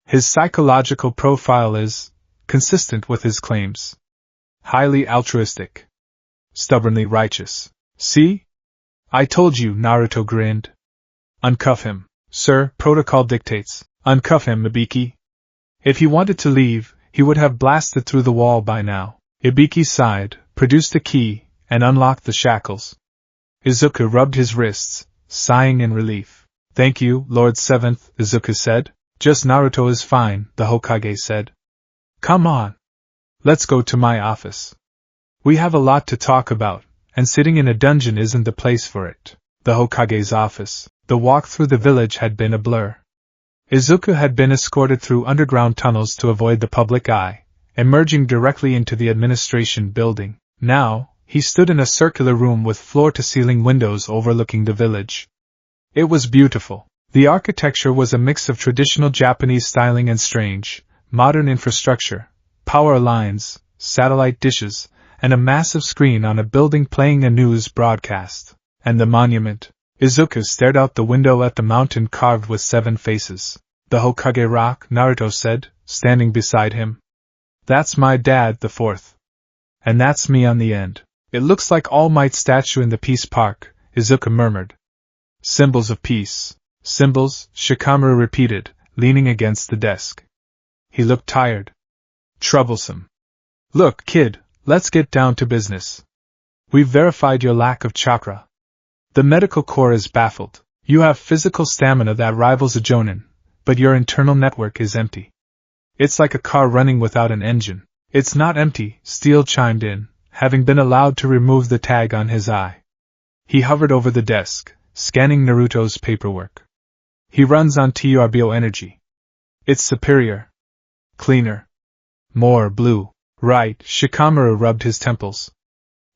S1: His psychological profile is consistent with his claims. Highly altruistic. Stubbornly righteous. See? I told you, Naruto grinned. Uncuff him. Sir, protocol dictates. Uncuff him, Ibiki. If he wanted to leave, he would have blasted through the wall by now. Ibiki sighed, produced a key, and unlocked the shackles. Izuku rubbed his wrists, sighing in relief. Thank you, Lord 7th, Izuku said. Just Naruto is fine, the Hokage said. Come on. Let's go to my office. We have a lot to talk about, and sitting in a dungeon isn't the place for it. The Hokage's office. The walk through the village had been a blur. Izuku had been escorted through underground tunnels to avoid the public eye, emerging directly into the administration building. Now, he stood in a circular room with floor-to-ceiling windows overlooking the village. It was beautiful. The architecture was a mix of traditional Japanese styling and strange, modern infrastructure, power lines, satellite dishes, and a massive screen on a building playing a news broadcast. And the monument. Izuku stared out the window at the mountain carved with 7 faces. The Hokage Rock, Naruto said, standing beside him. That's my dad, the 4th. And that's me on the end. It looks like All Might's statue in the Peace Park, Izuku murmured. Symbols of peace. Symbols, Shikamaru repeated, leaning against the desk. He looked tired. Troublesome. Look, kid, let's get down to business. We've verified your lack of chakra. The medical corps is baffled. You have physical stamina that rivals a Jonin, but your internal network is empty. It's like a car running without an engine. It's not empty, Steele chimed in, having been allowed to remove the tag on his eye. He hovered over the desk, scanning Naruto's paperwork. He runs on turbo energy. It's superior. Cleaner. More blue. Right, Shikamaru rubbed his temples.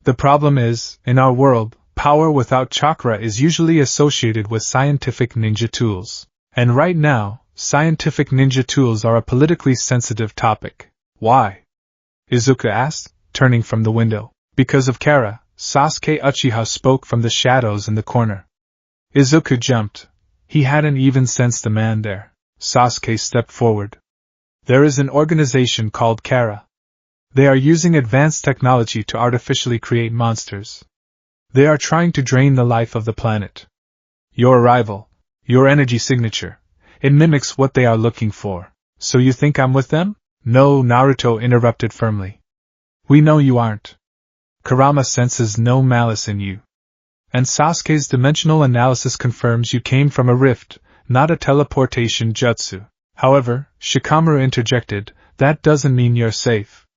S1: The problem is, in our world, power without chakra is usually associated with scientific ninja tools. And right now, scientific ninja tools are a politically sensitive topic. Why? Izuku asked, turning from the window. Because of Kara, Sasuke Uchiha spoke from the shadows in the corner. Izuku jumped. He hadn't even sensed the man there. Sasuke stepped forward. There is an organization called Kara. They are using advanced technology to artificially create monsters. They are trying to drain the life of the planet. Your arrival, your energy signature, it mimics what they are looking for. So you think I'm with them? No, Naruto interrupted firmly. We know you aren't. Kurama senses no malice in you. And Sasuke's dimensional analysis confirms you came from a rift, not a teleportation jutsu. However, Shikamaru interjected, that doesn't mean you're safe.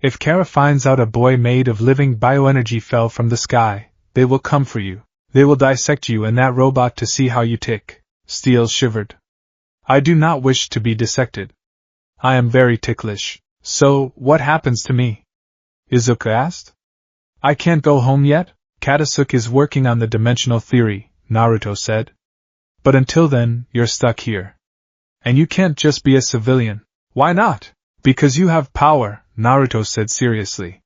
S1: If Kara finds out a boy made of living bioenergy fell from the sky, they will come for you. They will dissect you and that robot to see how you tick. Steele shivered. I do not wish to be dissected. I am very ticklish. So, what happens to me? Izuku asked. I can't go home yet? Katasuke is working on the dimensional theory, Naruto said. But until then, you're stuck here. And you can't just be a civilian. Why not? Because you have power, Naruto said seriously.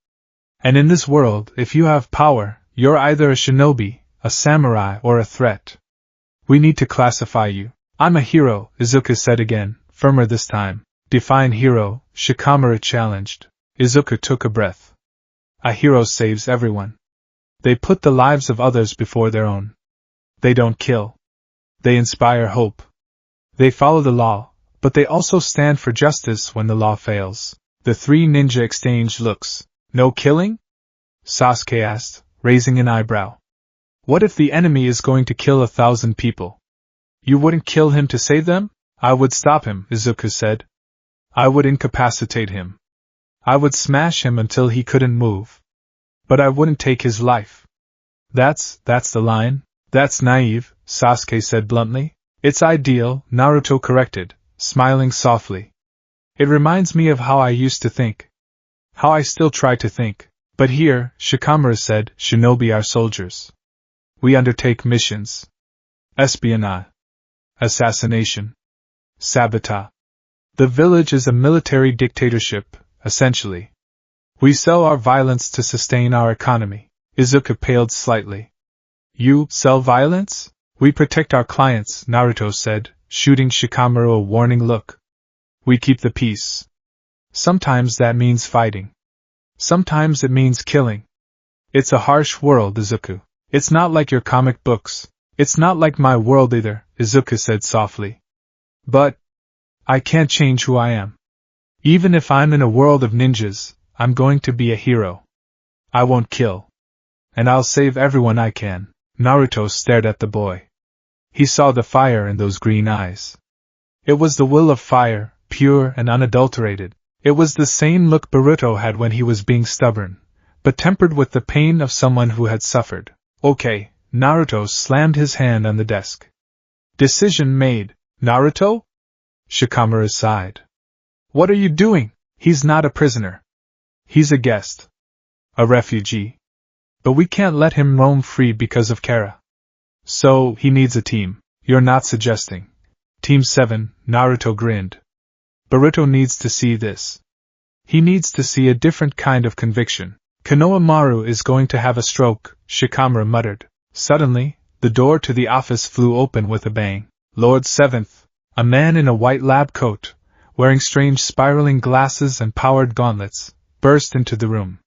S1: And in this world, if you have power, you're either a shinobi, a samurai, or a threat. We need to classify you. I'm a hero, Izuku said again, firmer this time. Define hero, Shikamaru challenged. Izuku took a breath. A hero saves everyone. They put the lives of others before their own. They don't kill. They inspire hope. They follow the law, but they also stand for justice when the law fails. The three ninja exchanged looks. No killing? Sasuke asked, raising an eyebrow. What if the enemy is going to kill 1,000 people? You wouldn't kill him to save them? I would stop him, Izuku said. I would incapacitate him. I would smash him until he couldn't move. But I wouldn't take his life. That's the line. That's naive, Sasuke said bluntly. It's ideal, Naruto corrected, smiling softly. It reminds me of how I used to think. How I still try to think. But here, Shikamaru said, shinobi are soldiers. We undertake missions. Espionage. Assassination. Sabotage. The village is a military dictatorship, essentially. We sell our violence to sustain our economy. Izuku paled slightly. You sell violence? We protect our clients, Naruto said, shooting Shikamaru a warning look. We keep the peace. Sometimes that means fighting. Sometimes it means killing. It's a harsh world, Izuku. It's not like your comic books. It's not like my world either, Izuku said softly. But I can't change who I am. Even if I'm in a world of ninjas, I'm going to be a hero. I won't kill. And I'll save everyone I can. Naruto stared at the boy. He saw the fire in those green eyes. It was the will of fire, pure and unadulterated. It was the same look Boruto had when he was being stubborn, but tempered with the pain of someone who had suffered. Okay, Naruto slammed his hand on the desk. Decision made. Naruto? Shikamaru sighed. What are you doing? He's not a prisoner. He's a guest. A refugee. But we can't let him roam free because of Kara. So, he needs a team. You're not suggesting. Team 7, Naruto grinned. Boruto needs to see this. He needs to see a different kind of conviction. Konohamaru is going to have a stroke, Shikamaru muttered. Suddenly, the door to the office flew open with a bang. Lord 7th, a man in a white lab coat, wearing strange spiraling glasses and powered gauntlets, burst into the room.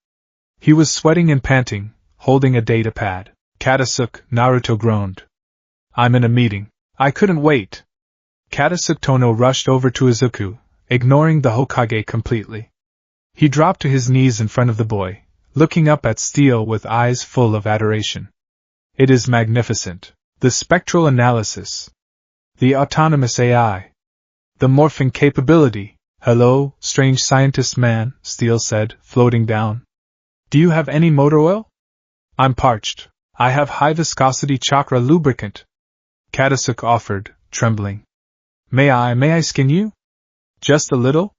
S1: He was sweating and panting, holding a data pad. Katasuke, Naruto groaned. I'm in a meeting. I couldn't wait. Katasuke Tono rushed over to Izuku, ignoring the Hokage completely. He dropped to his knees in front of the boy, looking up at Steel with eyes full of adoration. It is magnificent. The spectral analysis. The autonomous AI. The morphing capability. Hello, strange scientist man, Steel said, floating down. Do you have any motor oil? I'm parched. I have high-viscosity chakra lubricant. Katasuke offered, trembling. May I skin you? Just a little?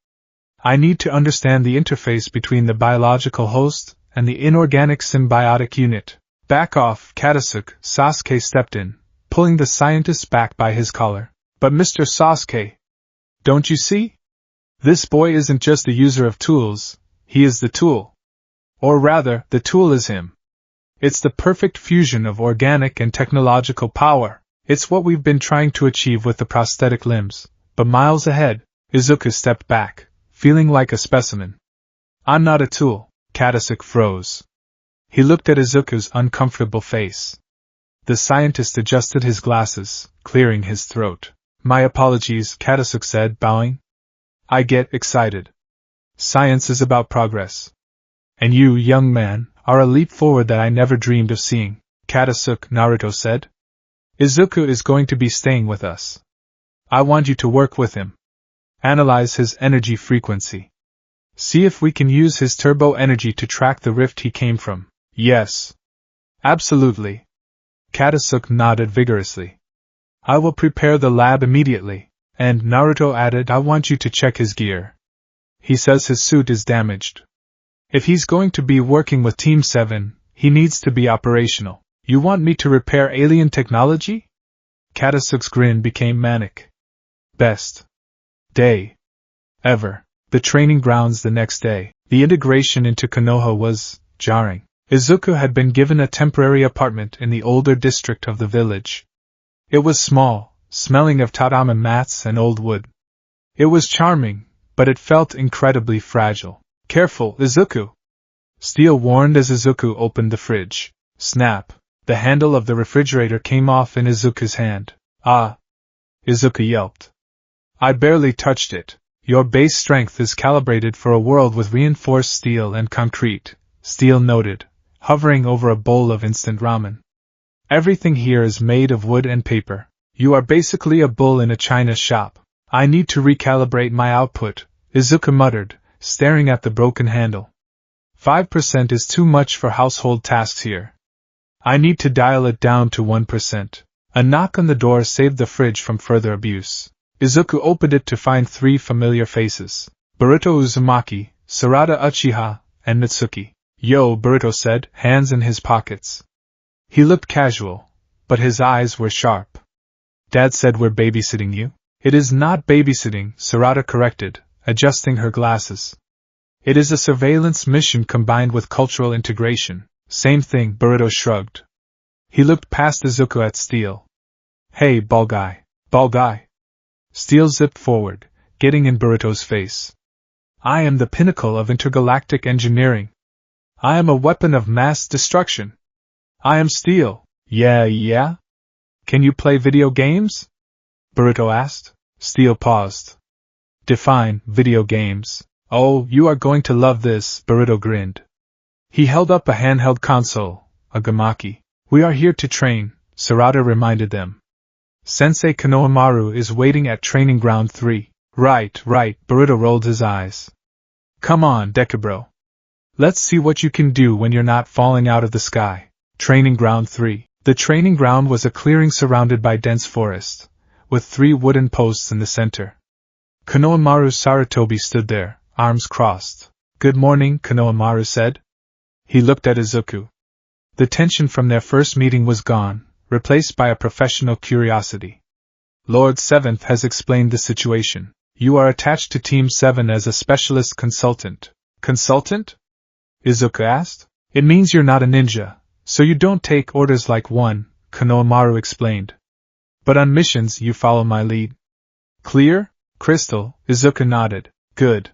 S1: I need to understand the interface between the biological host and the inorganic symbiotic unit. Back off, Katasuke, Sasuke stepped in, pulling the scientist back by his collar. But Mr. Sasuke, don't you see? This boy isn't just a user of tools, he is the tool. Or rather, the tool is him. It's the perfect fusion of organic and technological power. It's what we've been trying to achieve with the prosthetic limbs, but miles ahead. Izuku stepped back, feeling like a specimen. I'm not a tool. Katasuke froze. He looked at Izuku's uncomfortable face. The scientist adjusted his glasses, clearing his throat. My apologies, Katasuke said, bowing. I get excited. Science is about progress. And you, young man, are a leap forward that I never dreamed of seeing, Katasuke, Naruto said. Izuku is going to be staying with us. I want you to work with him. Analyze his energy frequency. See if we can use his turbo energy to track the rift he came from. Yes. Absolutely. Katasuke nodded vigorously. I will prepare the lab immediately, and Naruto added, I want you to check his gear. He says his suit is damaged. If he's going to be working with Team 7, he needs to be operational. You want me to repair alien technology? Katasuke's grin became manic. Best day ever. The training grounds the next day. The integration into Konoha was jarring. Izuku had been given a temporary apartment in the older district of the village. It was small, smelling of tatami mats and old wood. It was charming, but it felt incredibly fragile. Careful, Izuku! Steel warned as Izuku opened the fridge. Snap! The handle of the refrigerator came off in Izuku's hand. Ah! Izuku yelped. I barely touched it. Your base strength is calibrated for a world with reinforced steel and concrete, Steel noted, hovering over a bowl of instant ramen. Everything here is made of wood and paper. You are basically a bull in a china shop. I need to recalibrate my output, Izuku muttered, staring at the broken handle. 5% is too much for household tasks here. I need to dial it down to 1%. A knock on the door saved the fridge from further abuse. Izuku opened it to find 3 familiar faces. Boruto Uzumaki, Sarada Uchiha, and Mitsuki. Yo, Boruto said, hands in his pockets. He looked casual, but his eyes were sharp. Dad said we're babysitting you? It is not babysitting, Sarada corrected, adjusting her glasses. It is a surveillance mission combined with cultural integration. Same thing, Boruto shrugged. He looked past Izuku at Steel. Hey, ball guy. Ball guy. Steel zipped forward, getting in Boruto's face. I am the pinnacle of intergalactic engineering. I am a weapon of mass destruction. I am Steel. Yeah? Can you play video games? Boruto asked. Steel paused. Define video games. Oh, you are going to love this, Boruto grinned. He held up a handheld console, a Gamaki. We are here to train, Sarada reminded them. Sensei Konohamaru is waiting at Training Ground 3. Right, Boruto rolled his eyes. Come on, Dekabro. Let's see what you can do when you're not falling out of the sky. Training Ground 3. The training ground was a clearing surrounded by dense forest, with 3 wooden posts in the center. Konohamaru Sarutobi stood there, arms crossed. Good morning, Konohamaru said. He looked at Izuku. The tension from their first meeting was gone, replaced by a professional curiosity. Lord Seventh has explained the situation. You are attached to Team 7 as a specialist consultant. Consultant? Izuku asked. It means you're not a ninja, so you don't take orders like one, Konohamaru explained. But on missions you follow my lead. Clear? Crystal, Izuku nodded. Good.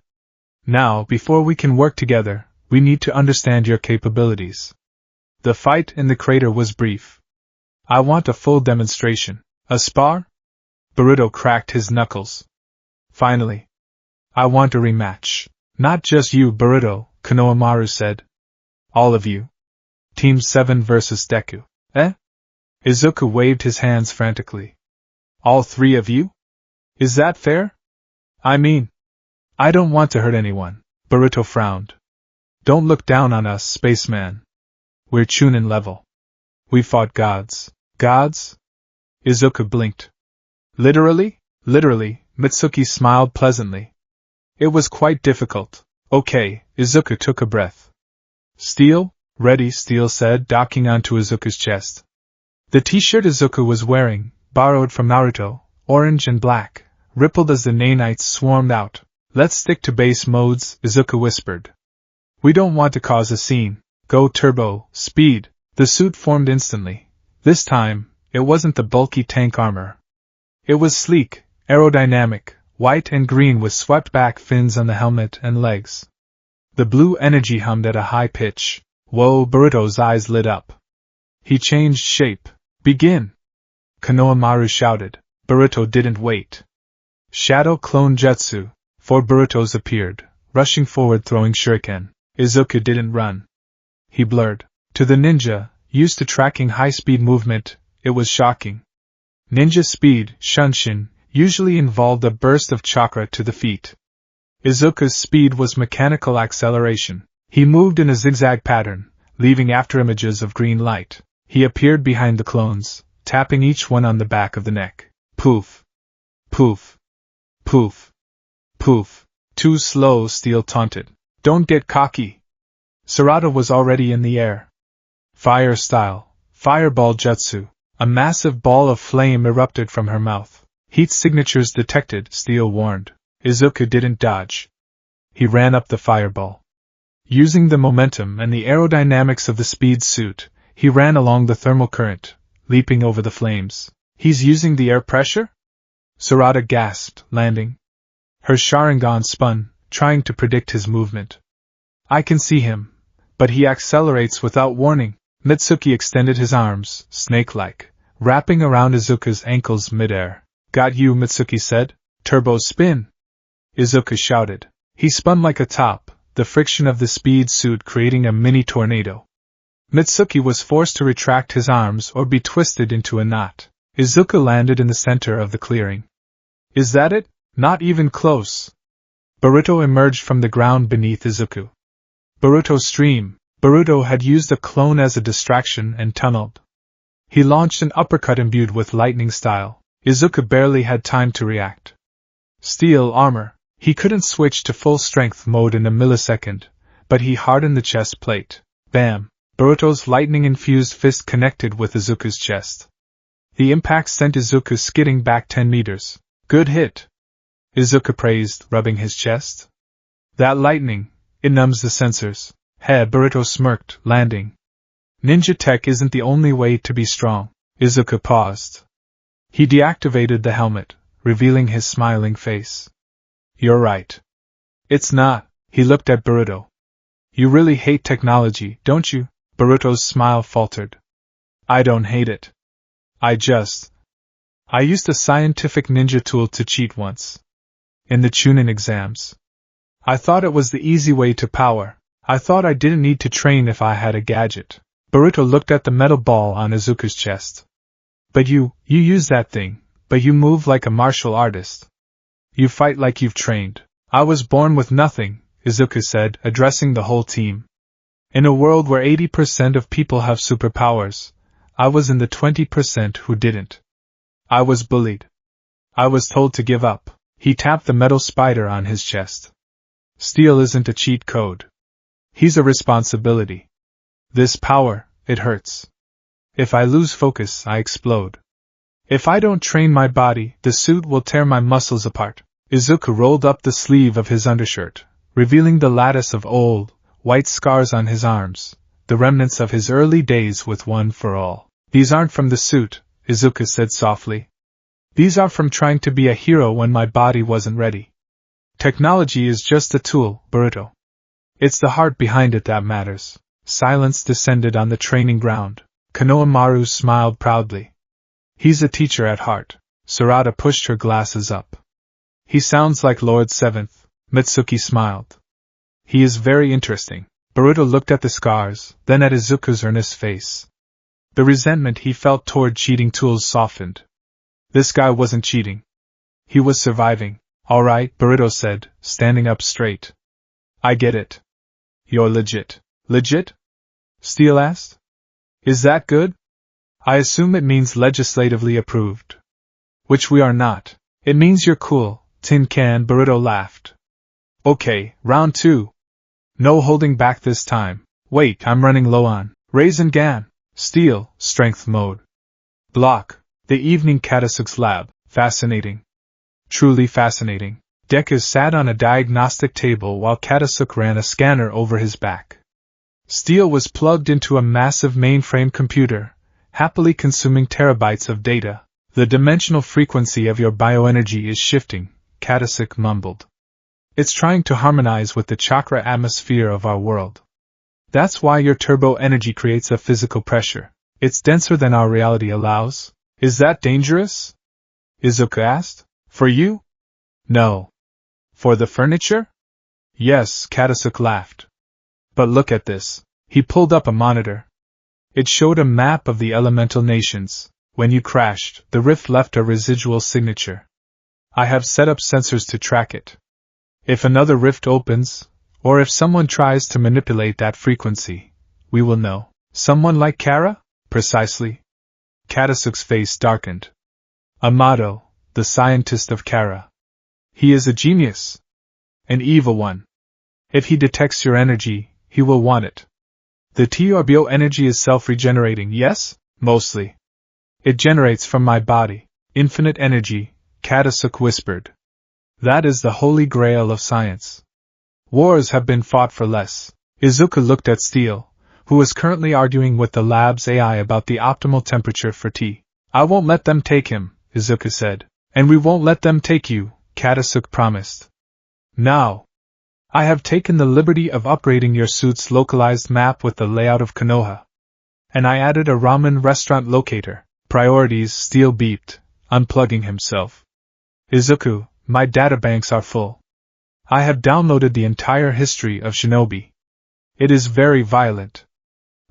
S1: Now, before we can work together, we need to understand your capabilities. The fight in the crater was brief. I want a full demonstration. A spar? Boruto cracked his knuckles. Finally. I want a rematch. Not just you, Boruto, Konohamaru said. All of you. Team 7 versus Deku. Eh? Izuku waved his hands frantically. All 3 of you? Is that fair? I mean, I don't want to hurt anyone. Boruto frowned. Don't look down on us, spaceman. We're Chunin level. We fought gods. Gods? Izuku blinked. Literally? Literally, Mitsuki smiled pleasantly. It was quite difficult. Okay, Izuku took a breath. Steel? Ready, Steel said, docking onto Izuku's chest. The t-shirt Izuku was wearing, borrowed from Naruto, orange and black, rippled as the nanites swarmed out. Let's stick to base modes, Izuku whispered. We don't want to cause a scene. Go turbo, speed. The suit formed instantly. This time, it wasn't the bulky tank armor. It was sleek, aerodynamic, white and green with swept-back fins on the helmet and legs. The blue energy hummed at a high pitch. Whoa, Boruto's eyes lit up. He changed shape. Begin! Konohamaru shouted. Boruto didn't wait. Shadow Clone Jutsu. 4 Borutos appeared, rushing forward throwing shuriken. Izuku didn't run. He blurred. To the ninja, used to tracking high-speed movement, it was shocking. Ninja speed, shunshin, usually involved a burst of chakra to the feet. Izuku's speed was mechanical acceleration. He moved in a zigzag pattern, leaving afterimages of green light. He appeared behind the clones, tapping each one on the back of the neck. Poof. Poof. Poof. Poof. Too slow, Steel taunted. Don't get cocky. Sarada was already in the air. Fire style. Fireball jutsu. A massive ball of flame erupted from her mouth. Heat signatures detected, Steel warned. Izuku didn't dodge. He ran up the fireball. Using the momentum and the aerodynamics of the speed suit, he ran along the thermal current, leaping over the flames. He's using the air pressure? Sarada gasped, landing. Her Sharingan spun, trying to predict his movement. I can see him, but he accelerates without warning. Mitsuki extended his arms, snake-like, wrapping around Izuku's ankles midair. Got you, Mitsuki said. Turbo spin! Izuku shouted. He spun like a top, the friction of the speed suit creating a mini tornado. Mitsuki was forced to retract his arms or be twisted into a knot. Izuku landed in the center of the clearing. Is that it? Not even close. Boruto emerged from the ground beneath Izuku. Boruto stream. Boruto had used a clone as a distraction and tunneled. He launched an uppercut imbued with lightning style. Izuku barely had time to react. Steel armor. He couldn't switch to full strength mode in a millisecond, but he hardened the chest plate. Bam! Boruto's lightning-infused fist connected with Izuku's chest. The impact sent Izuku skidding back 10 meters. Good hit! Izuku praised, rubbing his chest. That lightning, it numbs the sensors. Boruto smirked, landing. Ninja tech isn't the only way to be strong. Izuku paused. He deactivated the helmet, revealing his smiling face. You're right. It's not. He looked at Boruto. You really hate technology, don't you? Boruto's smile faltered. I don't hate it. I used a scientific ninja tool to cheat once. In the Chunin exams. I thought it was the easy way to power. I thought I didn't need to train if I had a gadget. Boruto looked at the metal ball on Izuku's chest. But you use that thing, but you move like a martial artist. You fight like you've trained. I was born with nothing, Izuku said, addressing the whole team. In a world where 80% of people have superpowers, I was in the 20% who didn't. I was bullied. I was told to give up. He tapped the metal spider on his chest. Steel isn't a cheat code. He's a responsibility. This power, it hurts. If I lose focus, I explode. If I don't train my body, the suit will tear my muscles apart. Izuku rolled up the sleeve of his undershirt, revealing the lattice of old, white scars on his arms, the remnants of his early days with One for All. These aren't from the suit, Izuku said softly. These are from trying to be a hero when my body wasn't ready. Technology is just a tool, Boruto. It's the heart behind it that matters. Silence descended on the training ground. Konohamaru smiled proudly. He's a teacher at heart. Sarada pushed her glasses up. He sounds like Lord Seventh. Mitsuki smiled. He is very interesting. Boruto looked at the scars, then at Izuku's earnest face. The resentment he felt toward cheating tools softened. This guy wasn't cheating. He was surviving. All right, Boruto said, standing up straight. I get it. You're legit. Legit? Steel asked. Is that good? I assume it means legislatively approved. Which we are not. It means you're cool, Tin Can. Boruto laughed. Okay, round 2. No holding back this time. Wait, I'm running low on Rasengan. Steel, strength mode. Block. The evening Katasuke's lab. Fascinating. Truly fascinating. Deku sat on a diagnostic table while Katasuke ran a scanner over his back. Steel was plugged into a massive mainframe computer, happily consuming terabytes of data. The dimensional frequency of your bioenergy is shifting, Katasuke mumbled. It's trying to harmonize with the chakra atmosphere of our world. That's why your turbo energy creates a physical pressure. It's denser than our reality allows. Is that dangerous? Izuku asked. For you? No. For the furniture? Yes, Katasuke laughed. But look at this. He pulled up a monitor. It showed a map of the elemental nations. When you crashed, the rift left a residual signature. I have set up sensors to track it. If another rift opens, or if someone tries to manipulate that frequency, we will know. Someone like Kara? Precisely. Katasuke's face darkened. Amato, the scientist of Kara. He is a genius. An evil one. If he detects your energy, he will want it. The TRBO energy is self-regenerating, yes? Mostly. It generates from my body. Infinite energy, Katasuke whispered. That is the holy grail of science. Wars have been fought for less. Izuku looked at Steel, who was currently arguing with the lab's AI about the optimal temperature for tea. I won't let them take him, Izuku said. And we won't let them take you, Katasuke promised. Now, I have taken the liberty of upgrading your suit's localized map with the layout of Konoha. And I added a ramen restaurant locator. Priorities, Steel beeped, unplugging himself. Izuku, my databanks are full. I have downloaded the entire history of Shinobi. It is very violent.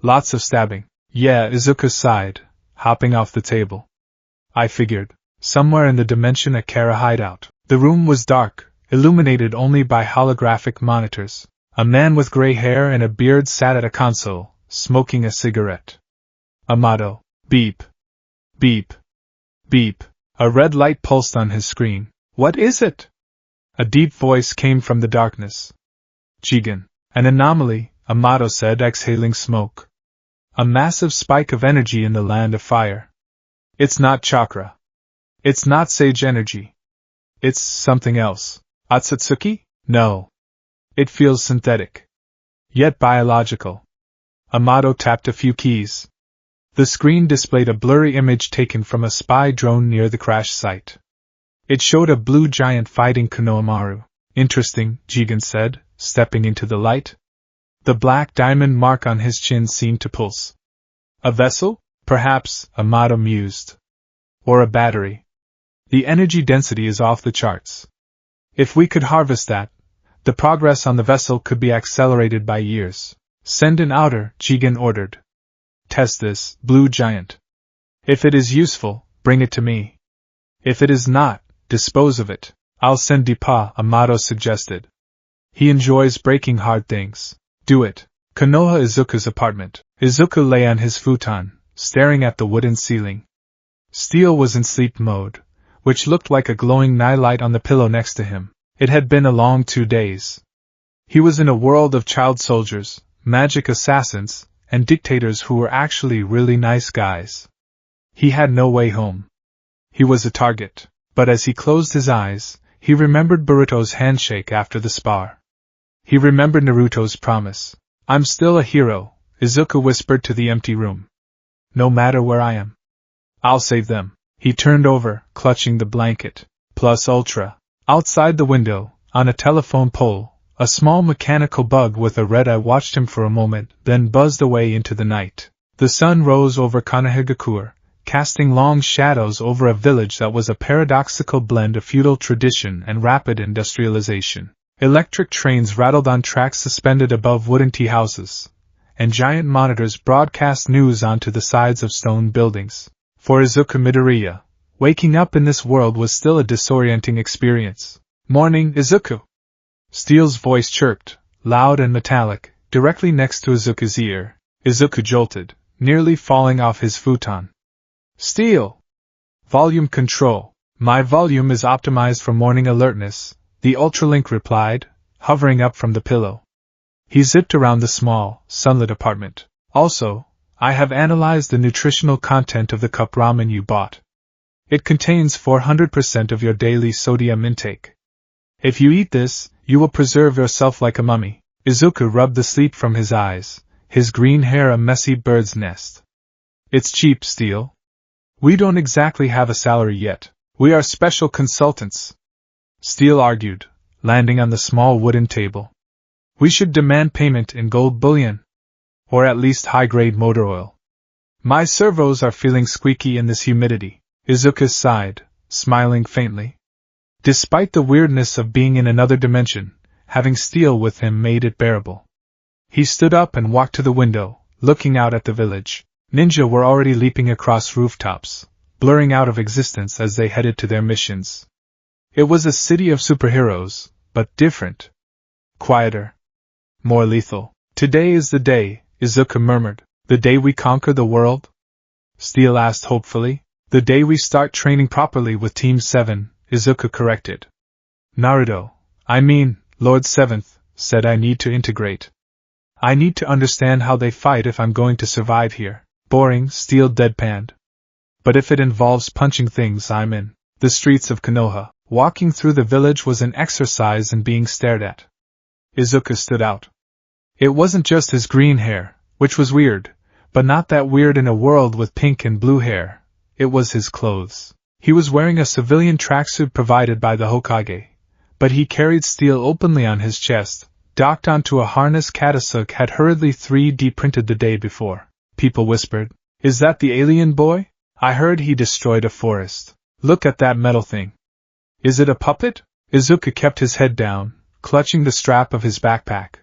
S1: Lots of stabbing. Yeah, Izuku sighed, hopping off the table. I figured. Somewhere in the dimension a Kara hideout. The room was dark, illuminated only by holographic monitors. A man with gray hair and a beard sat at a console, smoking a cigarette. Amato. Beep. Beep. Beep. A red light pulsed on his screen. What is it? A deep voice came from the darkness. Jigen. An anomaly, Amato said, exhaling smoke. A massive spike of energy in the land of fire. It's not chakra. It's not sage energy. It's something else. Atsutsuki? No. It feels synthetic. Yet biological. Amato tapped a few keys. The screen displayed a blurry image taken from a spy drone near the crash site. It showed a blue giant fighting Konohamaru. Interesting, Jigen said, stepping into the light. The black diamond mark on his chin seemed to pulse. A vessel? Perhaps, Amato mused. Or a battery. The energy density is off the charts. If we could harvest that, the progress on the vessel could be accelerated by years. Send an outer, Jigen ordered. Test this, blue giant. If it is useful, bring it to me. If it is not, dispose of it. I'll send Deepa, Amato suggested. He enjoys breaking hard things. Do it. Konoha Izuku's apartment. Izuku lay on his futon, staring at the wooden ceiling. Steel was in sleep mode, which looked like a glowing nightlight on the pillow next to him. It had been a long 2 days. He was in a world of child soldiers, magic assassins, and dictators who were actually really nice guys. He had no way home. He was a target, but as he closed his eyes, he remembered Boruto's handshake after the spar. He remembered Naruto's promise. I'm still a hero, Izuku whispered to the empty room. No matter where I am. I'll save them. He turned over, clutching the blanket. Plus ultra. Outside the window, on a telephone pole, a small mechanical bug with a red eye watched him for a moment, then buzzed away into the night. The sun rose over Konohagakure, casting long shadows over a village that was a paradoxical blend of feudal tradition and rapid industrialization. Electric trains rattled on tracks suspended above wooden tea houses, and giant monitors broadcast news onto the sides of stone buildings. For Izuku Midoriya, waking up in this world was still a disorienting experience. Morning, Izuku! Steel's voice chirped, loud and metallic, directly next to Izuku's ear. Izuku jolted, nearly falling off his futon. Steel! Volume control. My volume is optimized for morning alertness, the Ultralink replied, hovering up from the pillow. He zipped around the small, sunlit apartment. Also, I have analyzed the nutritional content of the cup ramen you bought. It contains 400% of your daily sodium intake. If you eat this, you will preserve yourself like a mummy. Izuku rubbed the sleep from his eyes, his green hair a messy bird's nest. It's cheap, Steel. We don't exactly have a salary yet. We are special consultants. Steel argued, landing on the small wooden table. We should demand payment in gold bullion. Or at least high-grade motor oil. My servos are feeling squeaky in this humidity. Izuku sighed, smiling faintly. Despite the weirdness of being in another dimension, having Steel with him made it bearable. He stood up and walked to the window, looking out at the village. Ninja were already leaping across rooftops, blurring out of existence as they headed to their missions. It was a city of superheroes, but different. Quieter. More lethal. Today is the day, Izuku murmured. The day we conquer the world? Steel asked hopefully. The day we start training properly with Team 7, Izuku corrected. Naruto, Lord 7th, said I need to integrate. I need to understand how they fight if I'm going to survive here. Boring, Steel deadpanned. But if it involves punching things, I'm in. The streets of Konoha. Walking through the village was an exercise in being stared at. Izuku stood out. It wasn't just his green hair, which was weird, but not that weird in a world with pink and blue hair. It was his clothes. He was wearing a civilian tracksuit provided by the Hokage, but he carried steel openly on his chest, docked onto a harness Katasuke had hurriedly 3D printed the day before. People whispered, "Is that the alien boy? I heard he destroyed a forest. Look at that metal thing. Is it a puppet?" Izuku kept his head down, clutching the strap of his backpack.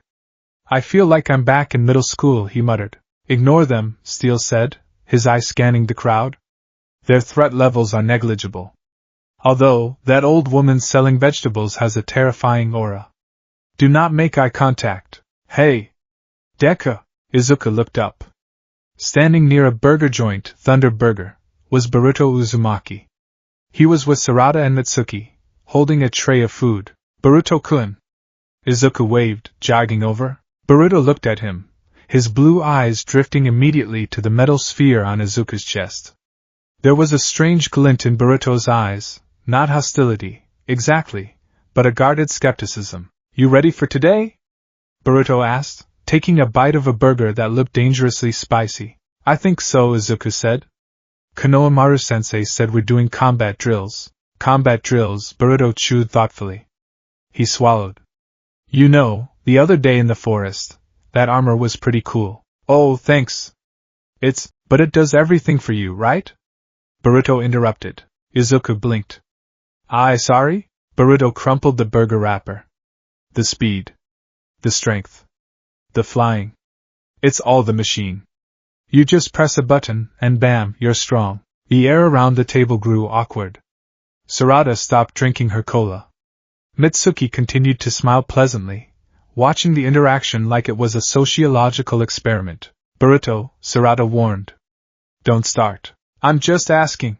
S1: "I feel like I'm back in middle school," he muttered. "Ignore them," Steele said, his eyes scanning the crowd. "Their threat levels are negligible. Although, that old woman selling vegetables has a terrifying aura. Do not make eye contact." "Hey! Deku!" Izuku looked up. Standing near a burger joint, Thunder Burger, was Boruto Uzumaki. He was with Sarada and Mitsuki, holding a tray of food. "Boruto-kun!" Izuku waved, jogging over. Boruto looked at him, his blue eyes drifting immediately to the metal sphere on Izuku's chest. There was a strange glint in Boruto's eyes, not hostility, exactly, but a guarded skepticism. "You ready for today?" Boruto asked, taking a bite of a burger that looked dangerously spicy. "I think so," Izuku said. "Konohamaru-sensei said we're doing combat drills." "Combat drills," Boruto chewed thoughtfully. He swallowed. "You know, the other day in the forest, that armor was pretty cool." "Oh, thanks. But it does everything for you, right?" Boruto interrupted. Izuku blinked. Sorry?" Boruto crumpled the burger wrapper. "The speed. The strength. The flying. It's all the machine. You just press a button, and bam, you're strong." The air around the table grew awkward. Sarada stopped drinking her cola. Mitsuki continued to smile pleasantly, watching the interaction like it was a sociological experiment. "Boruto," Sarada warned. "Don't start." "I'm just asking."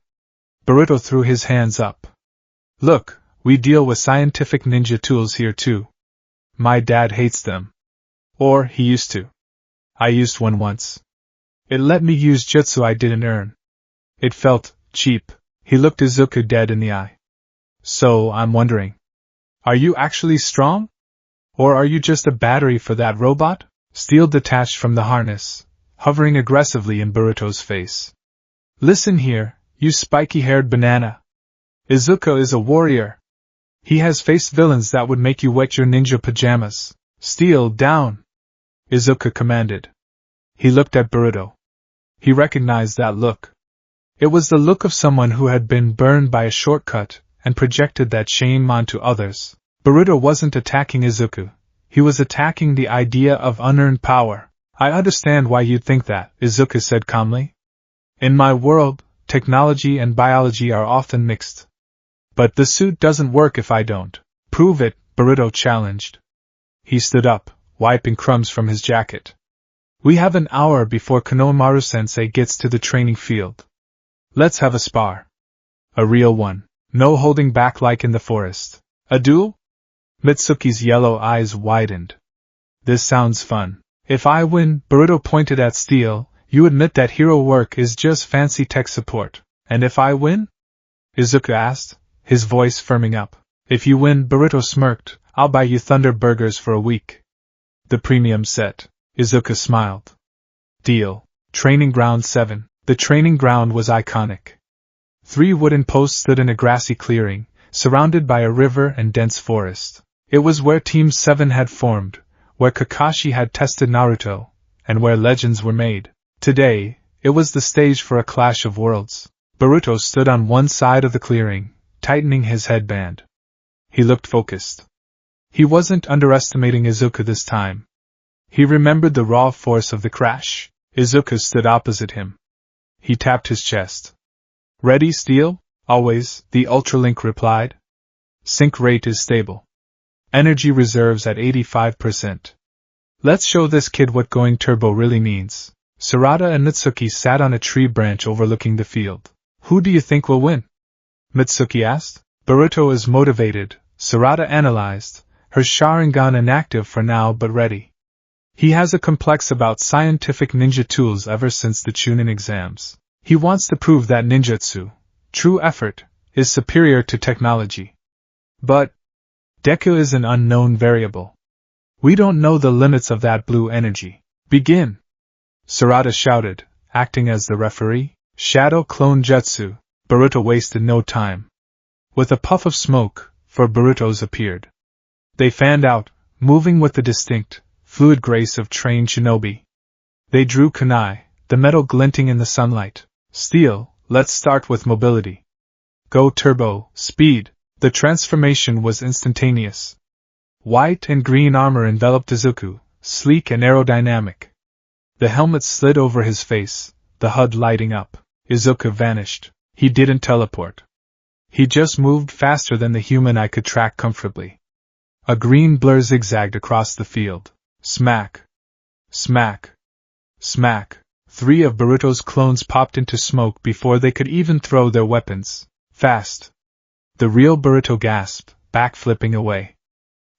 S1: Boruto threw his hands up. "Look, we deal with scientific ninja tools here too. My dad hates them. Or, he used to. I used one once. It let me use jutsu I didn't earn. It felt cheap." He looked Izuku dead in the eye. "So, I'm wondering. Are you actually strong? Or are you just a battery for that robot?" Steel detached from the harness, hovering aggressively in Boruto's face. "Listen here, you spiky-haired banana. Izuku is a warrior. He has faced villains that would make you wet your ninja pajamas. Steel down!" Izuku commanded. He looked at Boruto. He recognized that look. It was the look of someone who had been burned by a shortcut and projected that shame onto others. Boruto wasn't attacking Izuku. He was attacking the idea of unearned power. "I understand why you'd think that," Izuku said calmly. "In my world, technology and biology are often mixed. But the suit doesn't work if I don't." "Prove it," Boruto challenged. He stood up, wiping crumbs from his jacket. "We have an hour before Konohamaru-sensei gets to the training field. Let's have a spar. A real one. No holding back like in the forest. A duel?" Mitsuki's yellow eyes widened. "This sounds fun. If I win," Boruto pointed at Steel, "you admit that hero work is just fancy tech support. And if I win?" Izuku asked, his voice firming up. "If you win," Boruto smirked, "I'll buy you Thunder Burgers for a week. The premium set." Izuku smiled. Deal. Training Ground 7. The training ground was iconic. 3 wooden posts stood in a grassy clearing, surrounded by a river and dense forest. It was where Team 7 had formed, where Kakashi had tested Naruto, and where legends were made. Today, it was the stage for a clash of worlds. Boruto stood on one side of the clearing, tightening his headband. He looked focused. He wasn't underestimating Izuku this time. He remembered the raw force of the crash. Izuku stood opposite him. He tapped his chest. "Ready, Steel?" "Always," the Ultralink replied. "Sync rate is stable. Energy reserves at 85%. Let's show this kid what going turbo really means." Sarada and Mitsuki sat on a tree branch overlooking the field. "Who do you think will win?" Mitsuki asked. "Boruto is motivated," Sarada analyzed, her Sharingan inactive for now but ready. "He has a complex about scientific ninja tools ever since the Chunin exams. He wants to prove that ninjutsu, true effort, is superior to technology. But Deku is an unknown variable. We don't know the limits of that blue energy." "Begin!" Sarada shouted, acting as the referee. "Shadow Clone Jutsu." Boruto wasted no time. With a puff of smoke, for borutos appeared. They fanned out, moving with the distinct, fluid grace of trained shinobi. They drew kunai, the metal glinting in the sunlight. Steel, let's start with mobility. Go turbo, speed. The transformation was instantaneous. White and green armor enveloped Izuku, sleek and aerodynamic. The helmet slid over his face, the HUD lighting up. Izuku vanished. He didn't teleport. He just moved faster than the human eye could track comfortably. A green blur zigzagged across the field. Smack. Smack. Smack. 3 of Boruto's clones popped into smoke before they could even throw their weapons. Fast. The real Boruto gasped, backflipping away.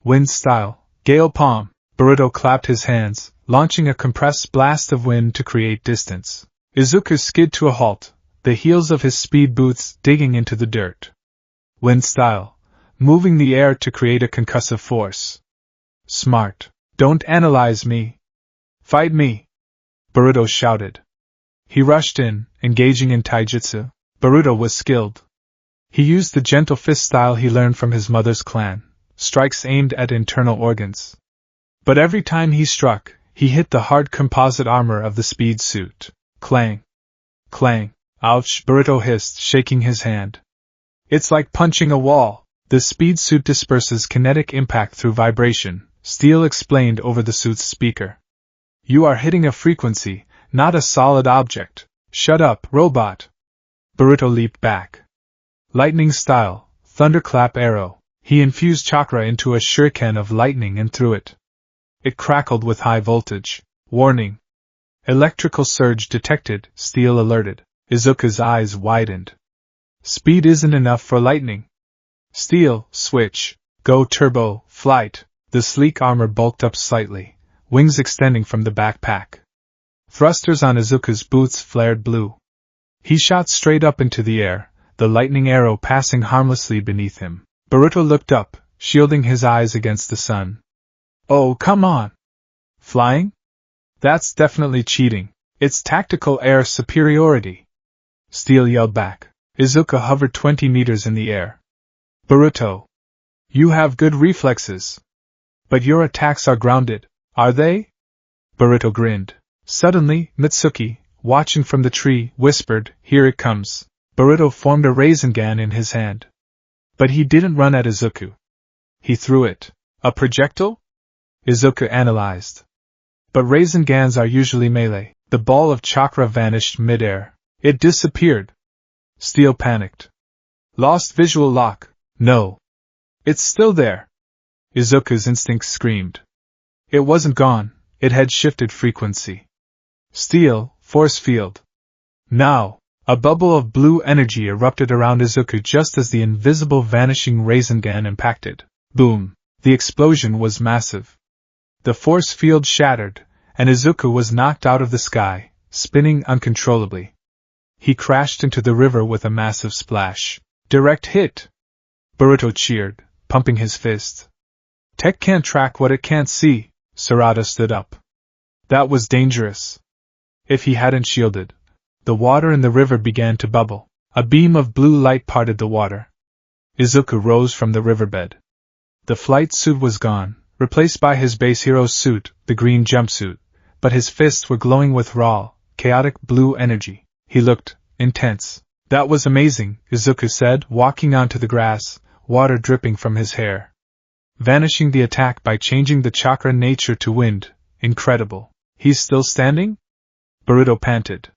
S1: Wind style, gale palm. Boruto clapped his hands, launching a compressed blast of wind to create distance. Izuku skid to a halt, the heels of his speed boots digging into the dirt. Wind style, moving the air to create a concussive force. Smart. Don't analyze me. Fight me. Boruto shouted. He rushed in, engaging in taijutsu. Boruto was skilled. He used the gentle fist style he learned from his mother's clan, strikes aimed at internal organs. But every time he struck, he hit the hard composite armor of the speed suit. Clang. Clang. Ouch, Boruto hissed, shaking his hand. It's like punching a wall. The speed suit disperses kinetic impact through vibration, Steel explained over the suit's speaker. You are hitting a frequency, not a solid object. Shut up, robot. Boruto leaped back. Lightning style, thunderclap arrow. He infused chakra into a shuriken of lightning and threw it. It crackled with high voltage. Warning. Electrical surge detected, Steel alerted. Izuku's eyes widened. Speed isn't enough for lightning. Steel, switch. Go turbo, flight. The sleek armor bulked up slightly, wings extending from the backpack. Thrusters on Izuku's boots flared blue. He shot straight up into the air, the lightning arrow passing harmlessly beneath him. Boruto looked up, shielding his eyes against the sun. Oh, come on! Flying? That's definitely cheating. It's tactical air superiority. Steel yelled back. Izuku hovered 20 meters in the air. Boruto. You have good reflexes. But your attacks are grounded, are they? Boruto grinned. Suddenly, Mitsuki, watching from the tree, whispered, Here it comes. Boruto formed a Rasengan in his hand. But he didn't run at Izuku. He threw it. A projectile? Izuku analyzed. But Rasengans are usually melee. The ball of chakra vanished mid-air. It disappeared. Steel panicked. Lost visual lock. No. It's still there. Izuku's instinct screamed. It wasn't gone, it had shifted frequency. Steel, force field. Now, a bubble of blue energy erupted around Izuku just as the invisible vanishing Rasengan impacted. Boom! The explosion was massive. The force field shattered, and Izuku was knocked out of the sky, spinning uncontrollably. He crashed into the river with a massive splash. Direct hit! Boruto cheered, pumping his fist. Tech can't track what it can't see. Sarada stood up. That was dangerous. If he hadn't shielded, the water in the river began to bubble. A beam of blue light parted the water. Izuku rose from the riverbed. The flight suit was gone, replaced by his base hero's suit, the green jumpsuit, but his fists were glowing with raw, chaotic blue energy. He looked intense. That was amazing, Izuku said, walking onto the grass, water dripping from his hair. Vanishing the attack by changing the chakra nature to wind. Incredible. He's still standing? Boruto panted.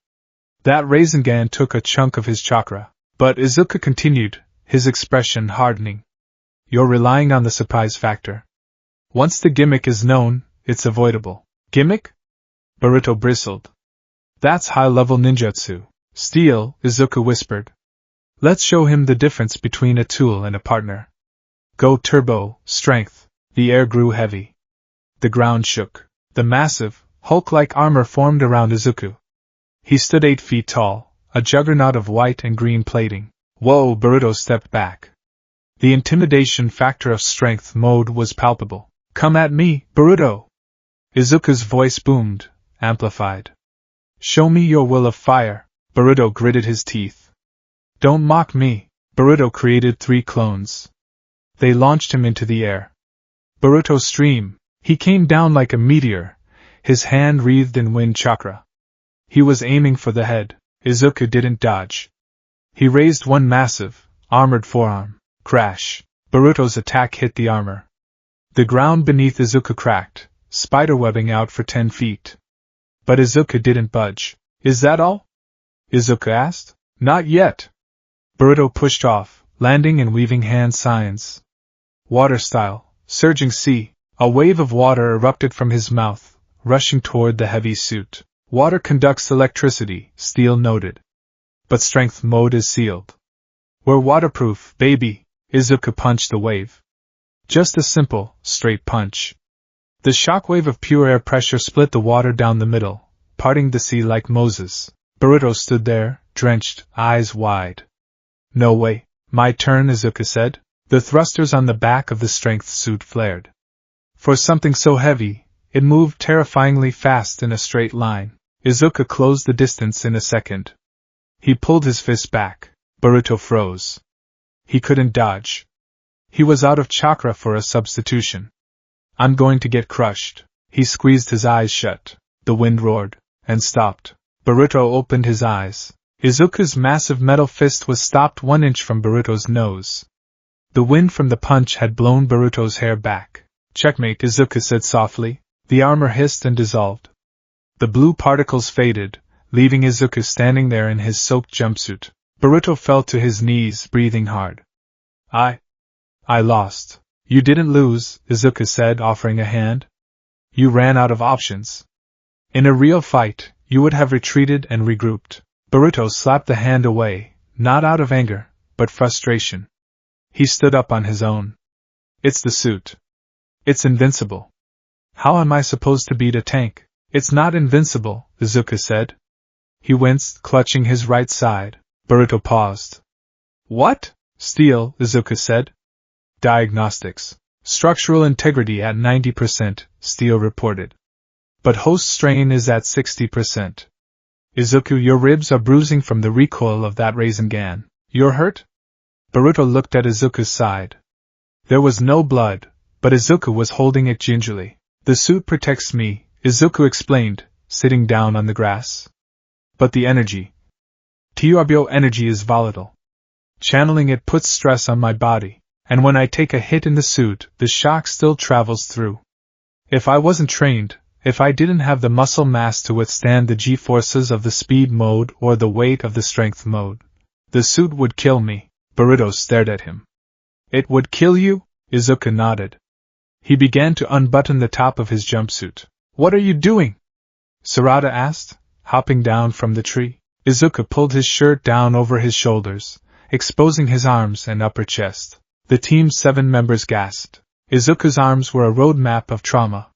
S1: That Rasengan took a chunk of his chakra. But Izuku continued, his expression hardening. You're relying on the surprise factor. Once the gimmick is known, it's avoidable. Gimmick? Boruto bristled. That's high-level ninjutsu. Steel, Izuku whispered. Let's show him the difference between a tool and a partner. Go turbo, strength. The air grew heavy. The ground shook. The massive, Hulk-like armor formed around Izuku. He stood 8 feet tall, a juggernaut of white and green plating. Whoa! Boruto stepped back. The intimidation factor of strength mode was palpable. Come at me, Boruto! Izuku's voice boomed, amplified. Show me your will of fire. Boruto gritted his teeth. Don't mock me. Boruto created 3 clones. they launched him into the air. Boruto stream. He came down like a meteor, his hand wreathed in wind chakra. He was aiming for the head. Izuku didn't dodge. He raised one massive, armored forearm. Crash. Boruto's attack hit the armor. The ground beneath Izuku cracked, spiderwebbing out for 10 feet. But Izuku didn't budge. Is that all? Izuku asked. Not yet. Boruto pushed off, landing and weaving hand signs. Water style, surging sea. A wave of water erupted from his mouth, rushing toward the heavy suit. Water conducts electricity, Steel noted. But strength mode is sealed. We're waterproof, baby. Izuku punched the wave. Just a simple, straight punch. The shockwave of pure air pressure split the water down the middle, parting the sea like Moses. Boruto stood there, drenched, eyes wide. No way. My turn, Izuku said. The thrusters on the back of the strength suit flared. For something so heavy, it moved terrifyingly fast in a straight line. Izuku closed the distance in a second. He pulled his fist back. Boruto froze. He couldn't dodge. He was out of chakra for a substitution. I'm going to get crushed. He squeezed his eyes shut. The wind roared, and stopped. Boruto opened his eyes. Izuku's massive metal fist was stopped 1 inch from Boruto's nose. The wind from the punch had blown Boruto's hair back. Checkmate, Izuku said softly. The armor hissed and dissolved. The blue particles faded, leaving Izuku standing there in his soaked jumpsuit. Boruto fell to his knees, breathing hard. I lost. You didn't lose, Izuku said, offering a hand. You ran out of options. In a real fight, you would have retreated and regrouped. Boruto slapped the hand away, not out of anger, but frustration. He stood up on his own. It's the suit. It's invincible. How am I supposed to beat a tank? It's not invincible, Izuku said. He winced, clutching his right side. Boruto paused. What? Steel, Izuku said. Diagnostics. Structural integrity at 90%, Steel reported. But host strain is at 60%. Izuku, your ribs are bruising from the recoil of that Rasengan. You're hurt? Boruto looked at Izuku's side. There was no blood, but Izuku was holding it gingerly. The suit protects me, Izuku explained, sitting down on the grass. But the energy. Tyobyo energy is volatile. Channeling it puts stress on my body, and when I take a hit in the suit, the shock still travels through. If I wasn't trained, if I didn't have the muscle mass to withstand the G-forces of the speed mode or the weight of the strength mode, the suit would kill me. Boruto stared at him. It would kill you? Izuku nodded. He began to unbutton the top of his jumpsuit. What are you doing? Sarada asked, hopping down from the tree. Izuku pulled his shirt down over his shoulders, exposing his arms and upper chest. The team's 7 members gasped. Izuku's arms were a road map of trauma.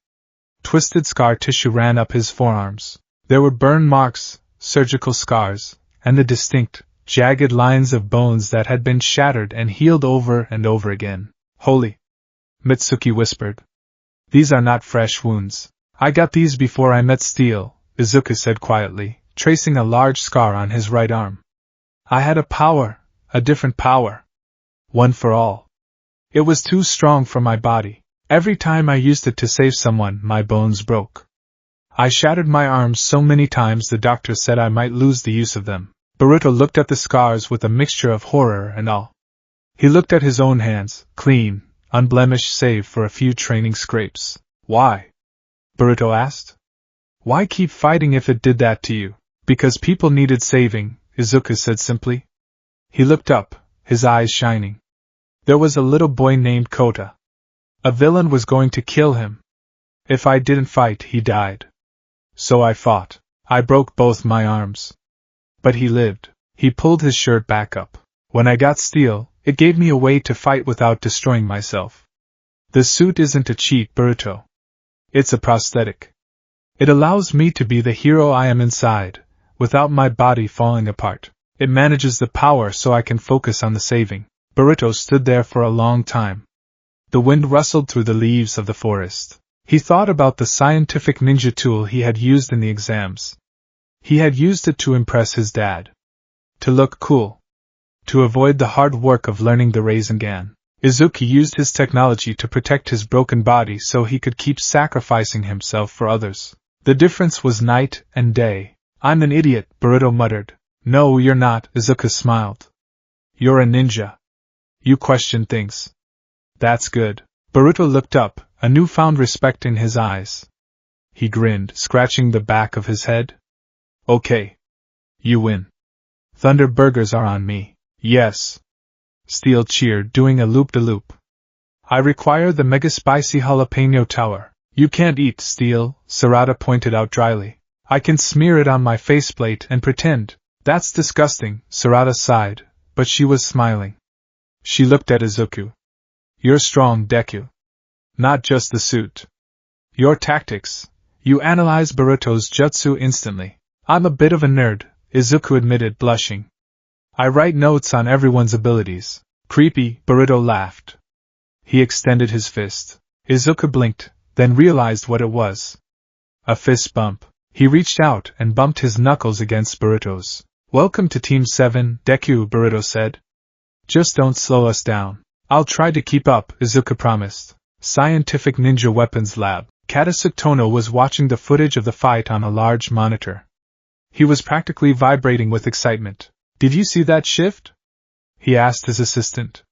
S1: Twisted scar tissue ran up his forearms. There were burn marks, surgical scars, and the distinct, jagged lines of bones that had been shattered and healed over and over again. Holy! Mitsuki whispered. These are not fresh wounds. I got these before I met Steel, Izuku said quietly, tracing a large scar on his right arm. I had a different power. One for all. It was too strong for my body. Every time I used it to save someone, my bones broke. I shattered my arms so many times the doctor said I might lose the use of them. Boruto looked at the scars with a mixture of horror and awe. He looked at his own hands, clean, unblemished save for a few training scrapes. Why? Boruto asked. Why keep fighting if it did that to you? Because people needed saving, Izuku said simply. He looked up, his eyes shining. There was a little boy named Kota. A villain was going to kill him. If I didn't fight, he died. So I fought. I broke both my arms. But he lived. He pulled his shirt back up. When I got Steel, it gave me a way to fight without destroying myself. The suit isn't a cheat, Boruto. It's a prosthetic. It allows me to be the hero I am inside, without my body falling apart. It manages the power so I can focus on the saving. Boruto stood there for a long time. The wind rustled through the leaves of the forest. He thought about the scientific ninja tool he had used in the exams. He had used it to impress his dad. To look cool. To avoid the hard work of learning the Rasengan. Izuku used his technology to protect his broken body so he could keep sacrificing himself for others. The difference was night and day. I'm an idiot, Boruto muttered. No, you're not, Izuku smiled. You're a ninja. You question things. That's good. Boruto looked up, a newfound respect in his eyes. He grinned, scratching the back of his head. Okay. You win. Thunder burgers are on me. Yes. Steel cheered, doing a loop-de-loop. I require the mega spicy jalapeno tower. You can't eat Steel, Sarada pointed out dryly. I can smear it on my faceplate and pretend. That's disgusting, Sarada sighed, but she was smiling. She looked at Izuku. You're strong, Deku. Not just the suit. Your tactics. You analyze Boruto's jutsu instantly. I'm a bit of a nerd, Izuku admitted, blushing. I write notes on everyone's abilities. Creepy, Boruto laughed. He extended his fist. Izuku blinked, then realized what it was. A fist bump. He reached out and bumped his knuckles against Boruto's. Welcome to Team 7, Deku, Boruto said. Just don't slow us down. I'll try to keep up, Izuku promised. Scientific Ninja Weapons Lab. Katasuke Tono was watching the footage of the fight on a large monitor. He was practically vibrating with excitement. Did you see that shift? He asked his assistant.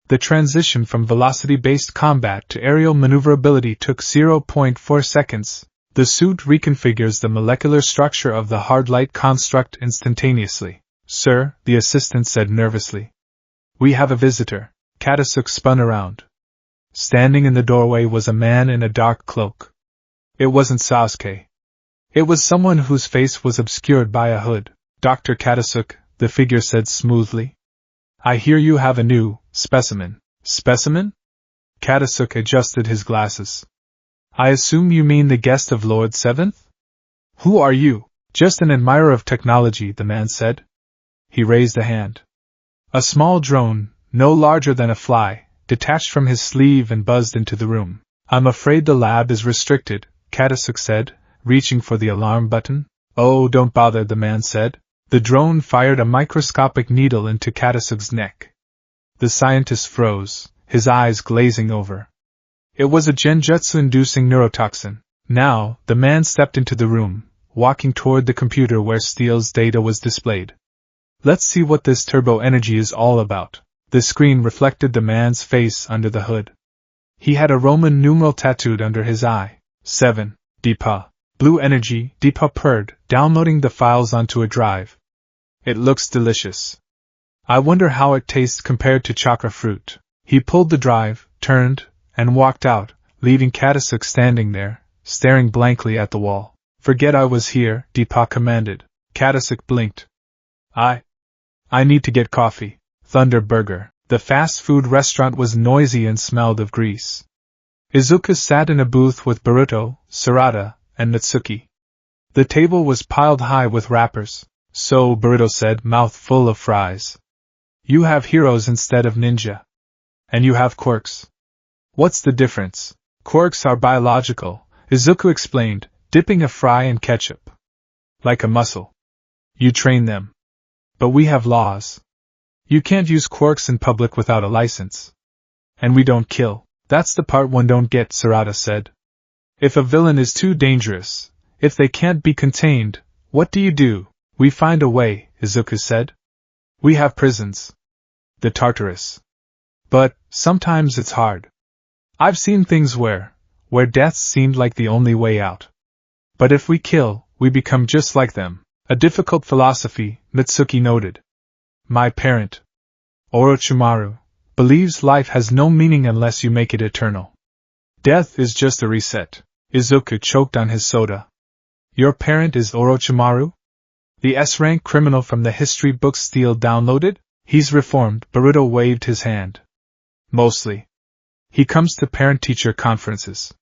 S1: The transition from velocity-based combat to aerial maneuverability took 0.4 seconds. The suit reconfigures the molecular structure of the hard light construct instantaneously. Sir, the assistant said nervously. We have a visitor. Katasuke spun around. Standing in the doorway was a man in a dark cloak. It wasn't Sasuke. It was someone whose face was obscured by a hood. Dr. Katasuke, the figure said smoothly. I hear you have a new specimen. Specimen? Katasuke adjusted his glasses. I assume you mean the guest of Lord Seventh? Who are you? Just an admirer of technology, the man said. He raised a hand. A small drone, no larger than a fly, detached from his sleeve and buzzed into the room. I'm afraid the lab is restricted, Katasuke said, reaching for the alarm button. Oh, don't bother, the man said. The drone fired a microscopic needle into Katasuke's neck. The scientist froze, his eyes glazing over. It was a genjutsu-inducing neurotoxin. Now, the man stepped into the room, walking toward the computer where Steel's data was displayed. Let's see what this turbo energy is all about. The screen reflected the man's face under the hood. He had a Roman numeral tattooed under his eye. 7. Deepa. Blue energy, Deepa purred, downloading the files onto a drive. It looks delicious. I wonder how it tastes compared to chakra fruit. He pulled the drive, turned, and walked out, leaving Katasuke standing there, staring blankly at the wall. Forget I was here, Deepa commanded. Katasuke blinked. I need to get coffee. Thunder Burger. The fast food restaurant was noisy and smelled of grease. Izuku sat in a booth with Boruto, Sarada, and Natsuki. The table was piled high with wrappers. So, Boruto said, mouth full of fries. You have heroes instead of ninja. And you have quirks. What's the difference? Quirks are biological, Izuku explained, dipping a fry in ketchup. Like a muscle. You train them. But we have laws. You can't use quirks in public without a license. And we don't kill. That's the part one don't get, Sarada said. If a villain is too dangerous, if they can't be contained, what do? We find a way, Izuku said. We have prisons. The Tartarus. But, sometimes it's hard. I've seen things where death seemed like the only way out. But if we kill, we become just like them. A difficult philosophy, Natsuki noted. My parent, Orochimaru, believes life has no meaning unless you make it eternal. Death is just a reset. Izuku choked on his soda. Your parent is Orochimaru? The S-rank criminal from the history book Steel downloaded? He's reformed, Boruto waved his hand. Mostly. He comes to parent-teacher conferences.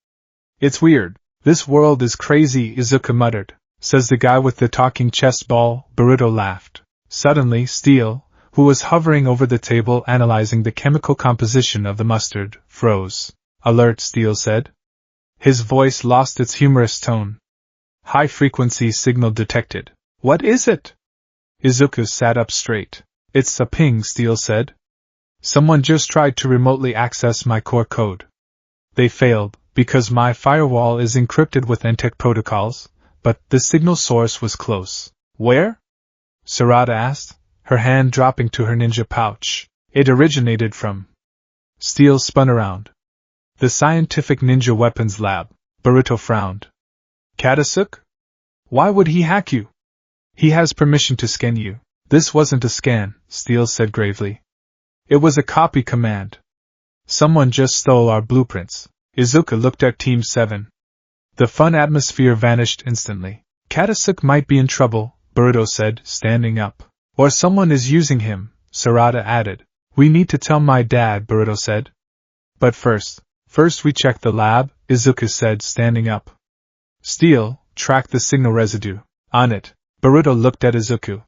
S1: It's weird. This world is crazy, Izuku muttered. Says the guy with the talking chest ball, Boruto laughed. Suddenly, Steel, who was hovering over the table analyzing the chemical composition of the mustard, froze. Alert, Steel said. His voice lost its humorous tone. High-frequency signal detected. What is it? Izuku sat up straight. It's a ping, Steel said. Someone just tried to remotely access my core code. They failed, because my firewall is encrypted with NTEC protocols, but the signal source was close. Where? Sarada asked, her hand dropping to her ninja pouch. It originated from. Steel spun around. The Scientific Ninja Weapons Lab. Boruto frowned. Katasuke? Why would he hack you? He has permission to scan you. This wasn't a scan, Steel said gravely. It was a copy command. Someone just stole our blueprints. Izuka looked at Team 7. The fun atmosphere vanished instantly. Katasuke might be in trouble, Boruto said, standing up. Or someone is using him, Sarada added. We need to tell my dad, Boruto said. But first we check the lab, Izuka said, standing up. Steel, track the signal residue. On it. Boruto looked at Izuku.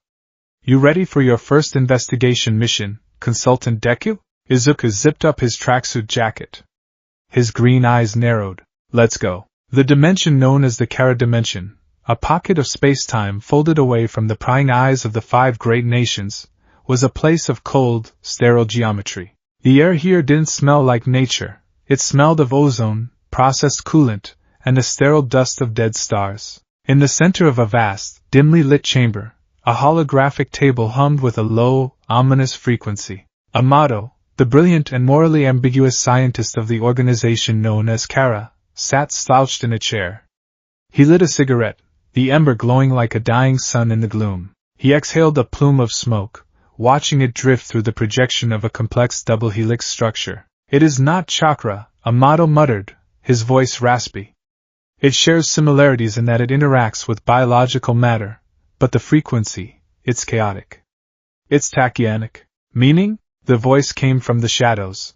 S1: You ready for your first investigation mission, Consultant Deku? Izuku zipped up his tracksuit jacket. His green eyes narrowed. Let's go. The dimension known as the Kara dimension, a pocket of space-time folded away from the prying eyes of the 5 great nations, was a place of cold, sterile geometry. The air here didn't smell like nature. It smelled of ozone, processed coolant, and the sterile dust of dead stars. In the center of a vast, dimly lit chamber, a holographic table hummed with a low, ominous frequency. Amato, the brilliant and morally ambiguous scientist of the organization known as Kara, sat slouched in a chair. He lit a cigarette, the ember glowing like a dying sun in the gloom. He exhaled a plume of smoke, watching it drift through the projection of a complex double helix structure. It is not chakra, Amato muttered, his voice raspy. It shares similarities in that it interacts with biological matter, but the frequency, it's chaotic. It's tachyonic. Meaning? The voice came from the shadows.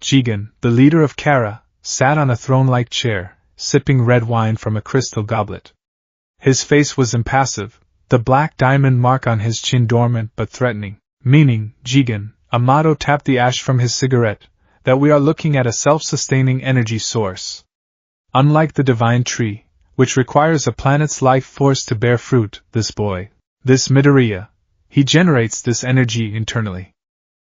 S1: Jigen, the leader of Kara, sat on a throne-like chair, sipping red wine from a crystal goblet. His face was impassive, the black diamond mark on his chin dormant but threatening. Meaning, Jigen, Amato tapped the ash from his cigarette, that we are looking at a self-sustaining energy source. Unlike the divine tree, which requires a planet's life force to bear fruit, this Midoriya, he generates this energy internally.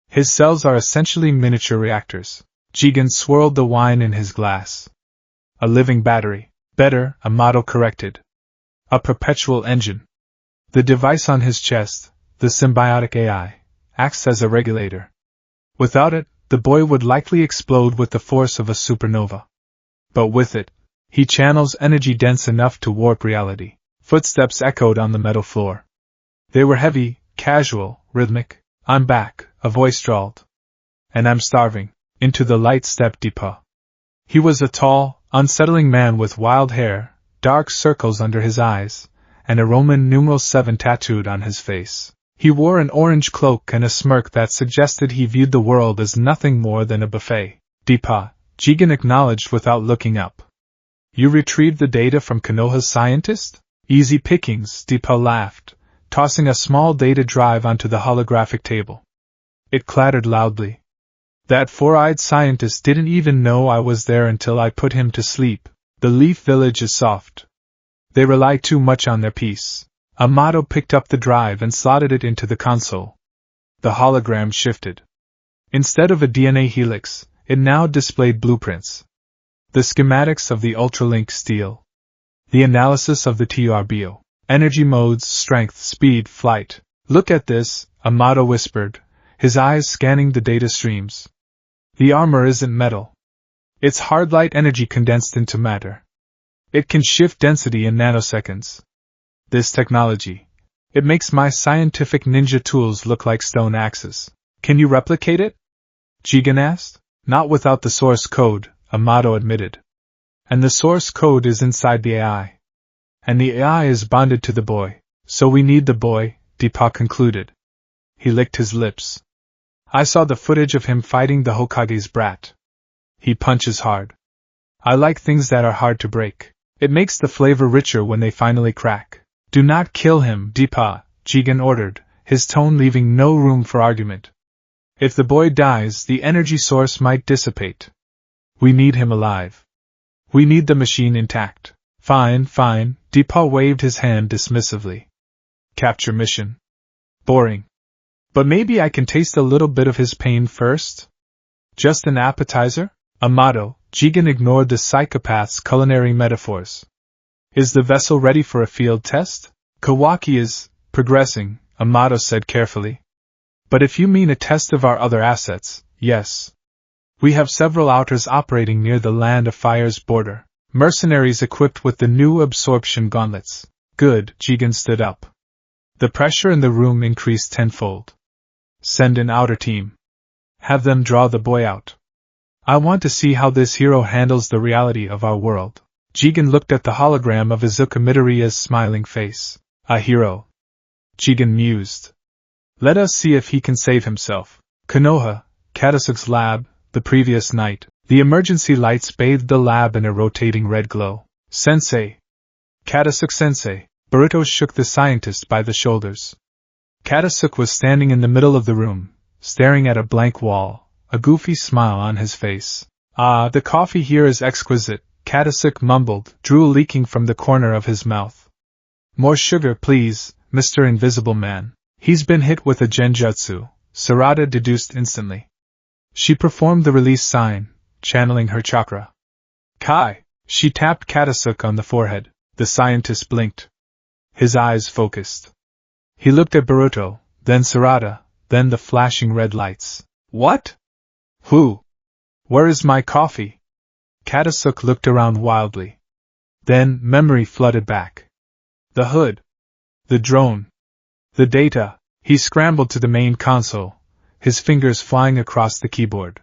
S1: His cells are essentially miniature reactors. Jigen swirled the wine in his glass. A living battery. Better, Amato corrected. A perpetual engine. The device on his chest, the symbiotic AI, acts as a regulator. Without it, the boy would likely explode with the force of a supernova. But with it, he channels energy dense enough to warp reality. Footsteps echoed on the metal floor. They were heavy, casual, rhythmic. I'm back, a voice drawled. And I'm starving. Into the light stepped Deepa. He was a tall, unsettling man with wild hair, dark circles under his eyes, and a Roman numeral 7 tattooed on his face. He wore an orange cloak and a smirk that suggested he viewed the world as nothing more than a buffet. Deepa, Jigen acknowledged without looking up. You retrieved the data from Konoha's scientist? Easy pickings, Deepa laughed, tossing a small data drive onto the holographic table. It clattered loudly. That four-eyed scientist didn't even know I was there until I put him to sleep. The Leaf Village is soft. They rely too much on their peace. Amato picked up the drive and slotted it into the console. The hologram shifted. Instead of a DNA helix, it now displayed blueprints. The schematics of the Ultralink steel. The analysis of the TRBO. Energy modes, strength, speed, flight. Look at this, Amato whispered, his eyes scanning the data streams. The armor isn't metal. It's hard light energy condensed into matter. It can shift density in nanoseconds. This technology. It makes my scientific ninja tools look like stone axes. Can you replicate it? Jigen asked. Not without the source code, Amato admitted. And the source code is inside the AI. And the AI is bonded to the boy. So we need the boy, Deepak concluded. He licked his lips. I saw the footage of him fighting the Hokage's brat. He punches hard. I like things that are hard to break. It makes the flavor richer when they finally crack. Do not kill him, Deepak, Jigen ordered, his tone leaving no room for argument. If the boy dies, the energy source might dissipate. We need him alive. We need the machine intact. Fine, Deepak waved his hand dismissively. Capture mission. Boring. But maybe I can taste a little bit of his pain first? Just an appetizer? Amato, Jigen ignored the psychopath's culinary metaphors. Is the vessel ready for a field test? Kawaki is progressing, Amato said carefully. But if you mean a test of our other assets, yes. We have several outers operating near the Land of Fire's border. Mercenaries equipped with the new absorption gauntlets. Good, Jigen stood up. The pressure in the room increased tenfold. Send an outer team. Have them draw the boy out. I want to see how this hero handles the reality of our world. Jigen looked at the hologram of Izuku Midoriya's smiling face. A hero. Jigen mused. Let us see if he can save himself. Konoha, Katasuke's lab, the previous night. The emergency lights bathed the lab in a rotating red glow. Sensei. Katasuke-sensei. Boruto shook the scientist by the shoulders. Katasuke was standing in the middle of the room, staring at a blank wall, a goofy smile on his face. Ah, the coffee here is exquisite, Katasuke mumbled, drool leaking from the corner of his mouth. More sugar, please, Mr. Invisible Man. He's been hit with a genjutsu, Sarada deduced instantly. She performed the release sign, channeling her chakra. Kai! She tapped Katasuke on the forehead. The scientist blinked. His eyes focused. He looked at Boruto, then Sarada, then the flashing red lights. What? Who? Where is my coffee? Katasuke looked around wildly. Then memory flooded back. The hood. The drone. The data. He scrambled to the main console, his fingers flying across the keyboard.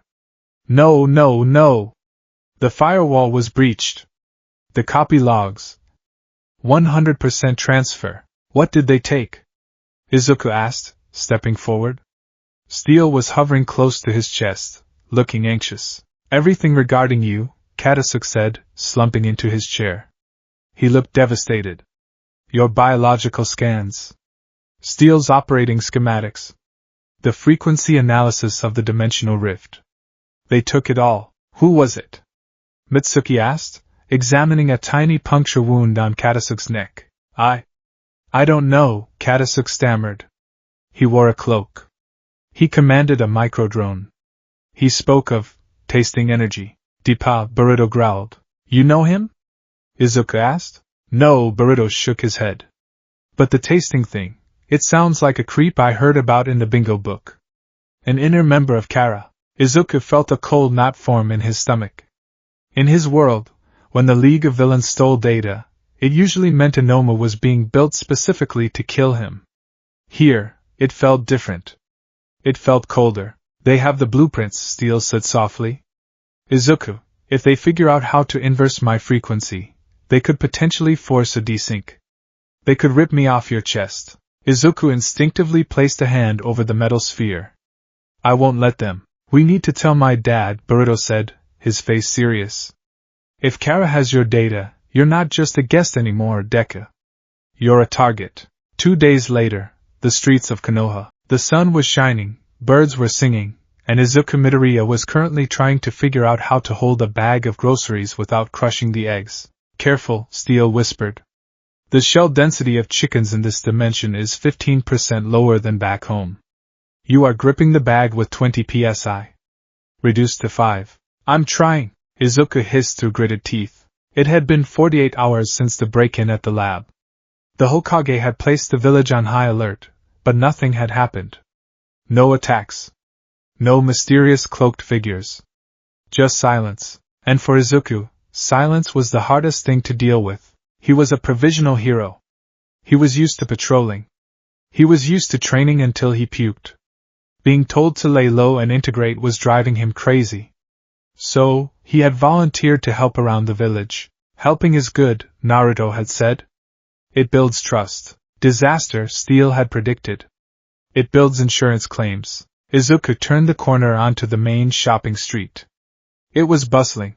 S1: No, no, no! The firewall was breached. The copy logs. 100% transfer. What did they take? Izuku asked, stepping forward. Steel was hovering close to his chest, looking anxious. Everything regarding you, Katasuke said, slumping into his chair. He looked devastated. Your biological scans. Steel's operating schematics. The frequency analysis of the dimensional rift. They took it all. Who was it? Mitsuki asked, examining a tiny puncture wound on Katasuke's neck. I don't know, Katasuke stammered. He wore a cloak. He commanded a microdrone. He spoke of tasting energy. Deepa, Boruto growled. You know him? Izuku asked. No, Boruto shook his head. But the tasting thing, it sounds like a creep I heard about in the bingo book. An inner member of Kara. Izuku felt a cold knot form in his stomach. In his world, when the League of Villains stole data, it usually meant Enoma was being built specifically to kill him. Here, it felt different. It felt colder. They have the blueprints, Steel said softly. Izuku, if they figure out how to inverse my frequency, they could potentially force a desync. They could rip me off your chest. Izuku instinctively placed a hand over the metal sphere. I won't let them. We need to tell my dad, Boruto said, his face serious. If Kara has your data, you're not just a guest anymore, Deku. You're a target. 2 days later, the streets of Konoha. The sun was shining, birds were singing, and Izuku Midoriya was currently trying to figure out how to hold a bag of groceries without crushing the eggs. Careful, Steel whispered. The shell density of chickens in this dimension is 15% lower than back home. You are gripping the bag with 20 psi. Reduced to 5. I'm trying, Izuku hissed through gritted teeth. It had been 48 hours since the break-in at the lab. The Hokage had placed the village on high alert, but nothing had happened. No attacks. No mysterious cloaked figures. Just silence. And for Izuku, silence was the hardest thing to deal with. He was a provisional hero. He was used to patrolling. He was used to training until he puked. Being told to lay low and integrate was driving him crazy. So, he had volunteered to help around the village. Helping is good, Naruto had said. It builds trust. Disaster, Steel had predicted. It builds insurance claims. Izuku turned the corner onto the main shopping street. It was bustling.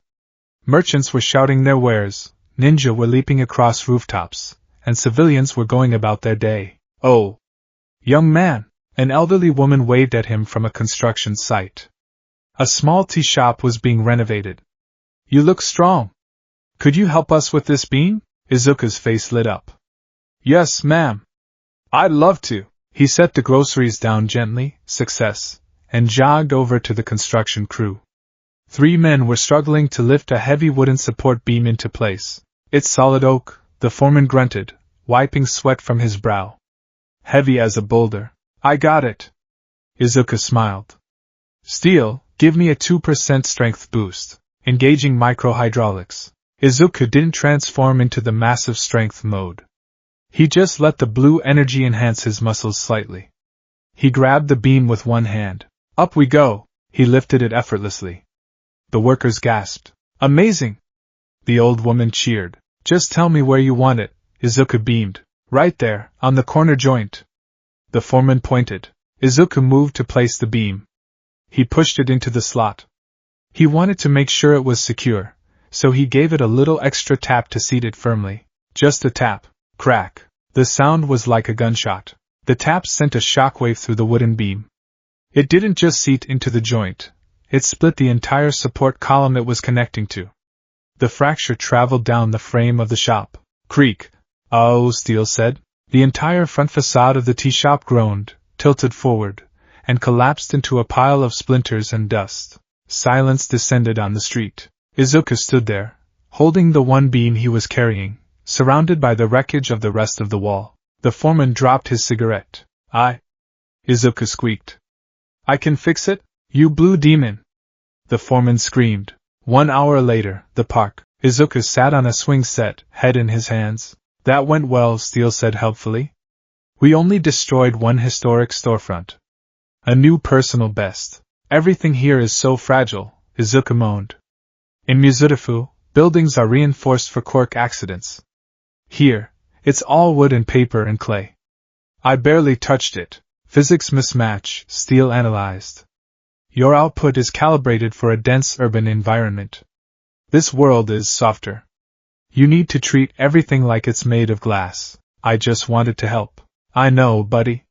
S1: Merchants were shouting their wares, ninja were leaping across rooftops, and civilians were going about their day. Oh! Young man! An elderly woman waved at him from a construction site. A small tea shop was being renovated. You look strong. Could you help us with this beam? Izuku's face lit up. Yes, ma'am. I'd love to. He set the groceries down gently, success, and jogged over to the construction crew. 3 men were struggling to lift a heavy wooden support beam into place. It's solid oak, the foreman grunted, wiping sweat from his brow. Heavy as a boulder. I got it. Izuku smiled. Steel, give me a 2% strength boost. Engaging microhydraulics. Izuku didn't transform into the massive strength mode. He just let the blue energy enhance his muscles slightly. He grabbed the beam with one hand. Up we go. He lifted it effortlessly. The workers gasped. Amazing! The old woman cheered. Just tell me where you want it. Izuku beamed. Right there, on the corner joint. The foreman pointed. Izuku moved to place the beam. He pushed it into the slot. He wanted to make sure it was secure, so he gave it a little extra tap to seat it firmly. Just a tap. Crack. The sound was like a gunshot. The tap sent a shockwave through the wooden beam. It didn't just seat into the joint. It split the entire support column it was connecting to. The fracture traveled down the frame of the shop. Creak. Oh, Steele said. The entire front facade of the tea shop groaned, tilted forward, and collapsed into a pile of splinters and dust. Silence descended on the street. Izuku stood there, holding the one beam he was carrying, surrounded by the wreckage of the rest of the wall. The foreman dropped his cigarette. Izuku squeaked. I can fix it, you blue demon! The foreman screamed. 1 hour later, the park. Izuku sat on a swing set, head in his hands. That went well, Steele said helpfully. We only destroyed one historic storefront. A new personal best. Everything here is so fragile, Izuku moaned. In Muzurifu, buildings are reinforced for quirk accidents. Here, it's all wood and paper and clay. I barely touched it. Physics mismatch, Steele analyzed. Your output is calibrated for a dense urban environment. This world is softer. You need to treat everything like it's made of glass. I just wanted to help. I know, buddy.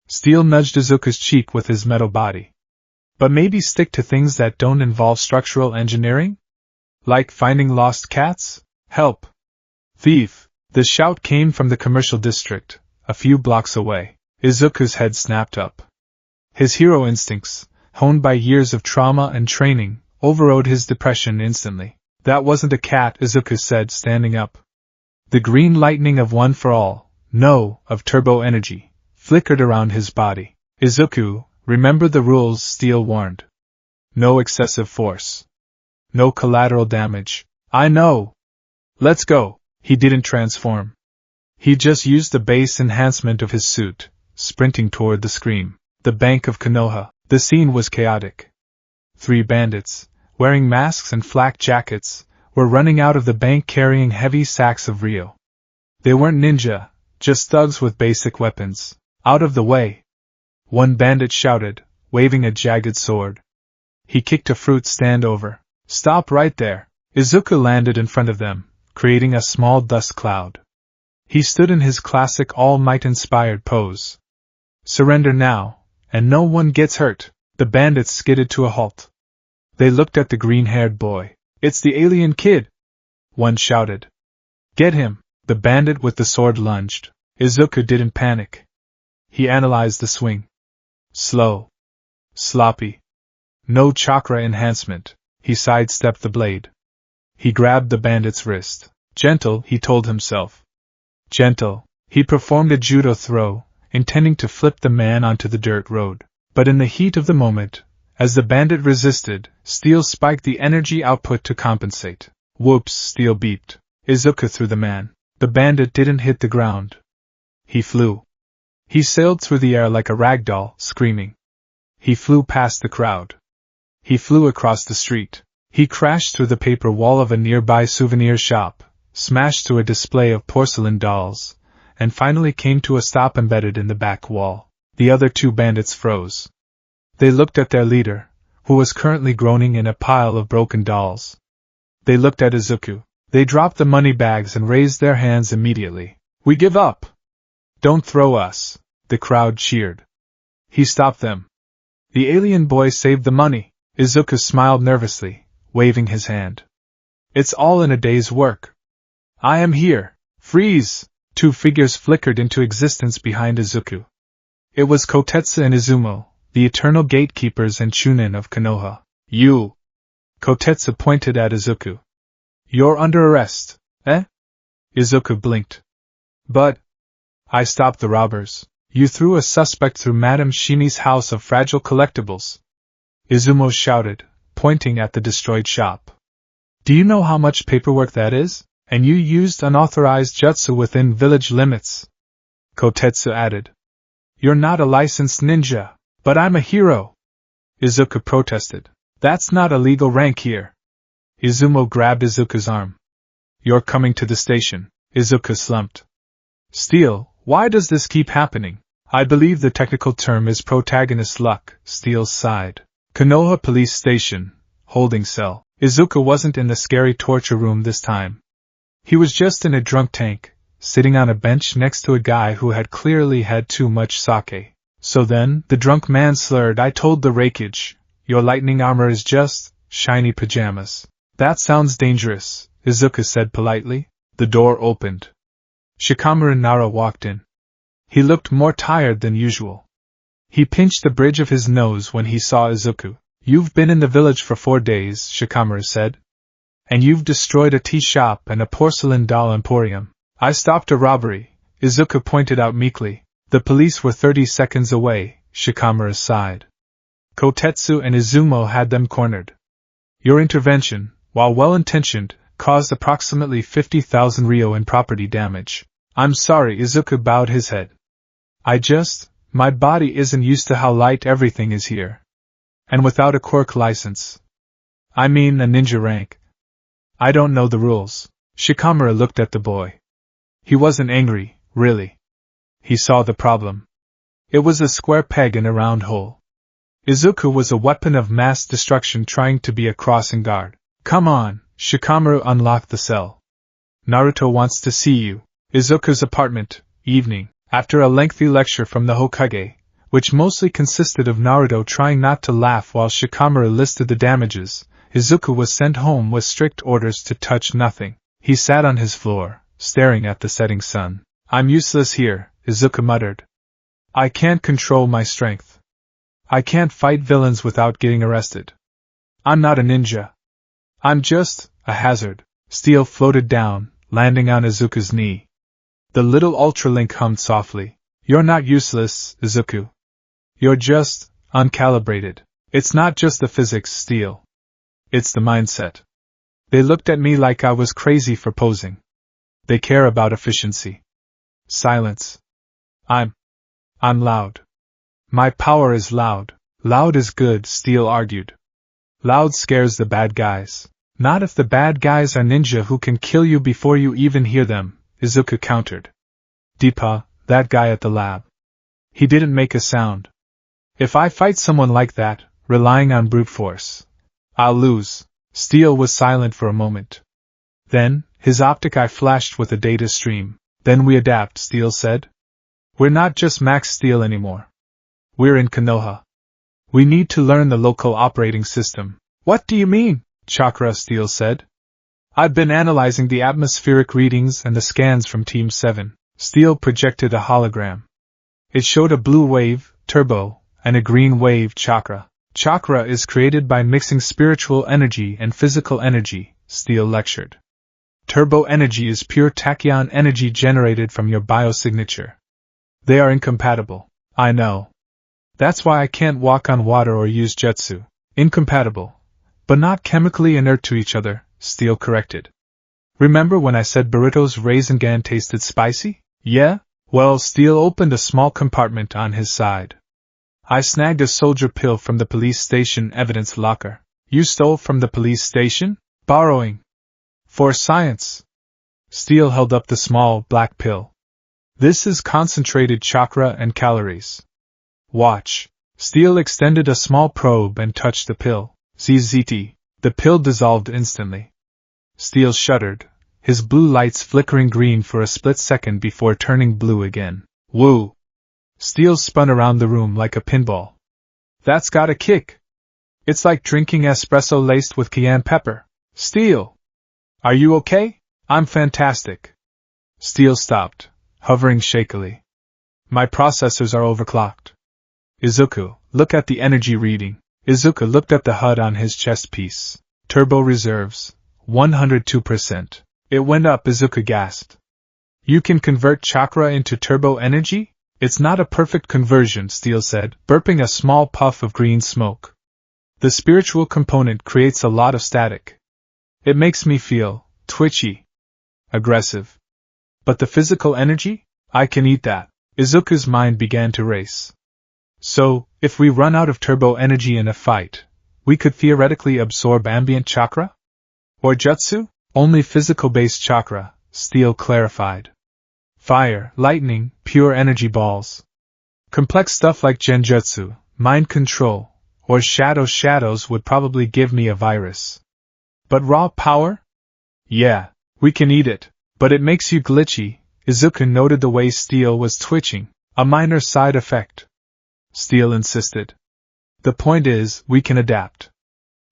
S1: Steele nudged Izuku's cheek with his metal body. But maybe stick to things that don't involve structural engineering? Like finding lost cats? Help! Thief! The shout came from the commercial district, a few blocks away. Izuku's head snapped up. His hero instincts, honed by years of trauma and training, overrode his depression instantly. That wasn't a cat, Izuku said, standing up. The green lightning of One for All, no, of turbo energy, flickered around his body. Izuku, remember the rules, Steele warned. No excessive force. No collateral damage. I know. Let's go. He didn't transform. He just used the base enhancement of his suit, sprinting toward the scream. The Bank of Konoha. The scene was chaotic. 3 bandits, wearing masks and flak jackets, were running out of the bank carrying heavy sacks of Rio. They weren't ninja, just thugs with basic weapons. Out of the way! One bandit shouted, waving a jagged sword. He kicked a fruit stand over. Stop right there! Izuku landed in front of them, creating a small dust cloud. He stood in his classic All Might-inspired pose. Surrender now, and no one gets hurt. The bandits skidded to a halt. They looked at the green-haired boy. It's the alien kid! One shouted. Get him! The bandit with the sword lunged. Izuku didn't panic. He analyzed the swing. Slow. Sloppy. No chakra enhancement. He sidestepped the blade. He grabbed the bandit's wrist. Gentle, he told himself. Gentle. He performed a judo throw, intending to flip the man onto the dirt road. But in the heat of the moment, as the bandit resisted, Steele spiked the energy output to compensate. Whoops, Steele beeped. Izuku threw the man. The bandit didn't hit the ground. He flew. He sailed through the air like a rag doll, screaming. He flew past the crowd. He flew across the street. He crashed through the paper wall of a nearby souvenir shop, smashed through a display of porcelain dolls, and finally came to a stop embedded in the back wall. The other 2 bandits froze. They looked at their leader, who was currently groaning in a pile of broken dolls. They looked at Izuku. They dropped the money bags and raised their hands immediately. We give up! Don't throw us! The crowd cheered. He stopped them. The alien boy saved the money. Izuku smiled nervously, waving his hand. It's all in a day's work. I am here. Freeze! 2 figures flickered into existence behind Izuku. It was Kotetsu and Izumo, the eternal gatekeepers and Chunin of Konoha. You! Kotetsu pointed at Izuku. You're under arrest, eh? Izuku blinked. But I stopped the robbers. You threw a suspect through Madame Shini's house of fragile collectibles. Izumo shouted, pointing at the destroyed shop. Do you know how much paperwork that is? And you used unauthorized jutsu within village limits. Kotetsu added. You're not a licensed ninja, but I'm a hero. Izuku protested. That's not a legal rank here. Izumo grabbed Izuku's arm. You're coming to the station. Izuku slumped. Steel, why does this keep happening? I believe the technical term is protagonist luck, Steel sighed. Konoha Police Station, holding cell. Izuku wasn't in the scary torture room this time. He was just in a drunk tank, sitting on a bench next to a guy who had clearly had too much sake. So then, the drunk man slurred, I told the rakeage, your lightning armor is just shiny pajamas. That sounds dangerous, Izuku said politely. The door opened. Shikamaru Nara walked in. He looked more tired than usual. He pinched the bridge of his nose when he saw Izuku. You've been in the village for 4 days, Shikamaru said. And you've destroyed a tea shop and a porcelain doll emporium. I stopped a robbery, Izuku pointed out meekly. The police were 30 seconds away, Shikamaru sighed. Kotetsu and Izumo had them cornered. Your intervention, while well-intentioned, caused approximately 50,000 ryo in property damage. I'm sorry, Izuku bowed his head. My body isn't used to how light everything is here. And without a quirk license. I mean a ninja rank. I don't know the rules. Shikamaru looked at the boy. He wasn't angry, really. He saw the problem. It was a square peg in a round hole. Izuku was a weapon of mass destruction trying to be a crossing guard. Come on, Shikamaru unlocked the cell. Naruto wants to see you. Izuku's apartment, evening. After a lengthy lecture from the Hokage, which mostly consisted of Naruto trying not to laugh while Shikamaru listed the damages, Izuku was sent home with strict orders to touch nothing. He sat on his floor, staring at the setting sun. I'm useless here, Izuku muttered. I can't control my strength. I can't fight villains without getting arrested. I'm not a ninja. I'm just a hazard. Steel floated down, landing on Izuku's knee. The little Ultralink hummed softly. You're not useless, Izuku. You're just uncalibrated. It's not just the physics, Steel. It's the mindset. They looked at me like I was crazy for posing. They care about efficiency. Silence. I'm loud. My power is loud. Loud is good, Steel argued. Loud scares the bad guys. Not if the bad guys are ninja who can kill you before you even hear them, Izuku countered. Deepa, that guy at the lab. He didn't make a sound. If I fight someone like that, relying on brute force, I'll lose. Steel was silent for a moment. Then, his optic eye flashed with a data stream. Then we adapt, Steel said. We're not just Max Steel anymore. We're in Konoha. We need to learn the local operating system. What do you mean? Chakra, Steel said. I've been analyzing the atmospheric readings and the scans from Team 7. Steel projected a hologram. It showed a blue wave, turbo, and a green wave, chakra. Chakra is created by mixing spiritual energy and physical energy, Steel lectured. Turbo energy is pure tachyon energy generated from your biosignature. They are incompatible. I know. That's why I can't walk on water or use jutsu. Incompatible. But not chemically inert to each other, Steel corrected. Remember when I said Boruto's raisin gan tasted spicy? Yeah? Well, Steel opened a small compartment on his side. I snagged a soldier pill from the police station evidence locker. You stole from the police station? Borrowing. For science. Steel held up the small, black pill. This is concentrated chakra and calories. Watch. Steel extended a small probe and touched the pill. ZZT. The pill dissolved instantly. Steel shuddered, his blue lights flickering green for a split second before turning blue again. Woo! Steel spun around the room like a pinball. That's got a kick. It's like drinking espresso laced with cayenne pepper. Steel! Are you okay? I'm fantastic. Steel stopped, hovering shakily. My processors are overclocked. Izuku, look at the energy reading. Izuku looked at the HUD on his chest piece. Turbo reserves, 102%. It went up, Izuku gasped. You can convert chakra into turbo energy? It's not a perfect conversion, Steel said, burping a small puff of green smoke. The spiritual component creates a lot of static. It makes me feel twitchy, aggressive. But the physical energy? I can eat that. Izuku's mind began to race. So, if we run out of turbo energy in a fight, we could theoretically absorb ambient chakra? Or jutsu? Only physical-based chakra, Steel clarified. Fire, lightning, pure energy balls. Complex stuff like genjutsu, mind control, or shadows would probably give me a virus. But raw power? Yeah, we can eat it, but it makes you glitchy. Izuku noted the way Steel was twitching, a minor side effect. Steel insisted. The point is, we can adapt.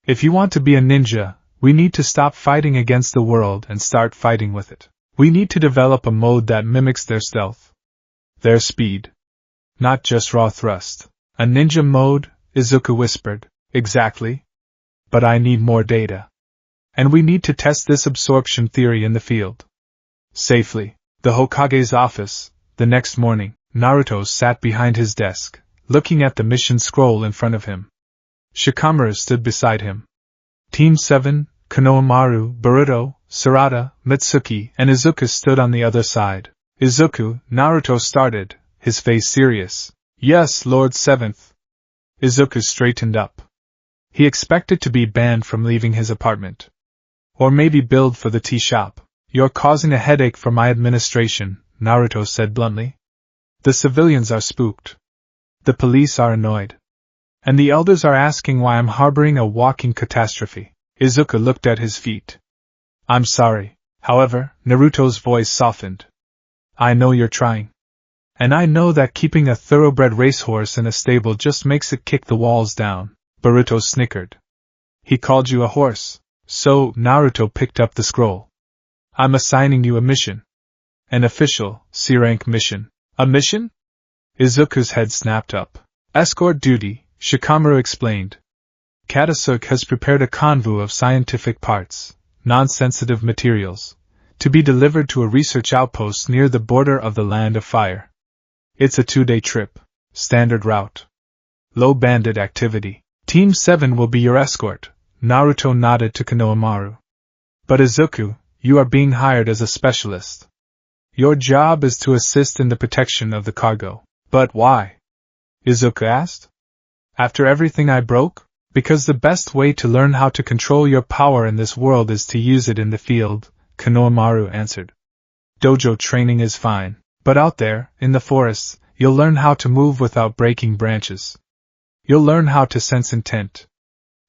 S1: If you want to be a ninja, we need to stop fighting against the world and start fighting with it. We need to develop a mode that mimics their stealth, their speed. Not just raw thrust. A ninja mode, Izuku whispered. Exactly. But I need more data. And we need to test this absorption theory in the field. Safely. The Hokage's office. The next morning, Naruto sat behind his desk, looking at the mission scroll in front of him. Shikamaru stood beside him. Team 7, Konohamaru, Boruto, Sarada, Mitsuki, and Izuku stood on the other side. Izuku, Naruto started, his face serious. Yes, Lord 7th. Izuku straightened up. He expected to be banned from leaving his apartment. Or maybe billed for the tea shop. You're causing a headache for my administration, Naruto said bluntly. The civilians are spooked. The police are annoyed. And the elders are asking why I'm harboring a walking catastrophe. Izuku looked at his feet. I'm sorry. However, Naruto's voice softened. I know you're trying. And I know that keeping a thoroughbred racehorse in a stable just makes it kick the walls down. Boruto snickered. He called you a horse. So, Naruto picked up the scroll. I'm assigning you a mission. An official, C-rank mission. A mission? Izuku's head snapped up. Escort duty, Shikamaru explained. Katasuke has prepared a convoy of scientific parts, non-sensitive materials, to be delivered to a research outpost near the border of the Land of Fire. It's a 2-day trip, standard route. Low bandit activity. Team 7 will be your escort, Naruto nodded to Konohamaru. But Izuku, you are being hired as a specialist. Your job is to assist in the protection of the cargo. But why? Izuku asked. After everything I broke? Because the best way to learn how to control your power in this world is to use it in the field, Konohamaru answered. Dojo training is fine, but out there, in the forests, you'll learn how to move without breaking branches. You'll learn how to sense intent.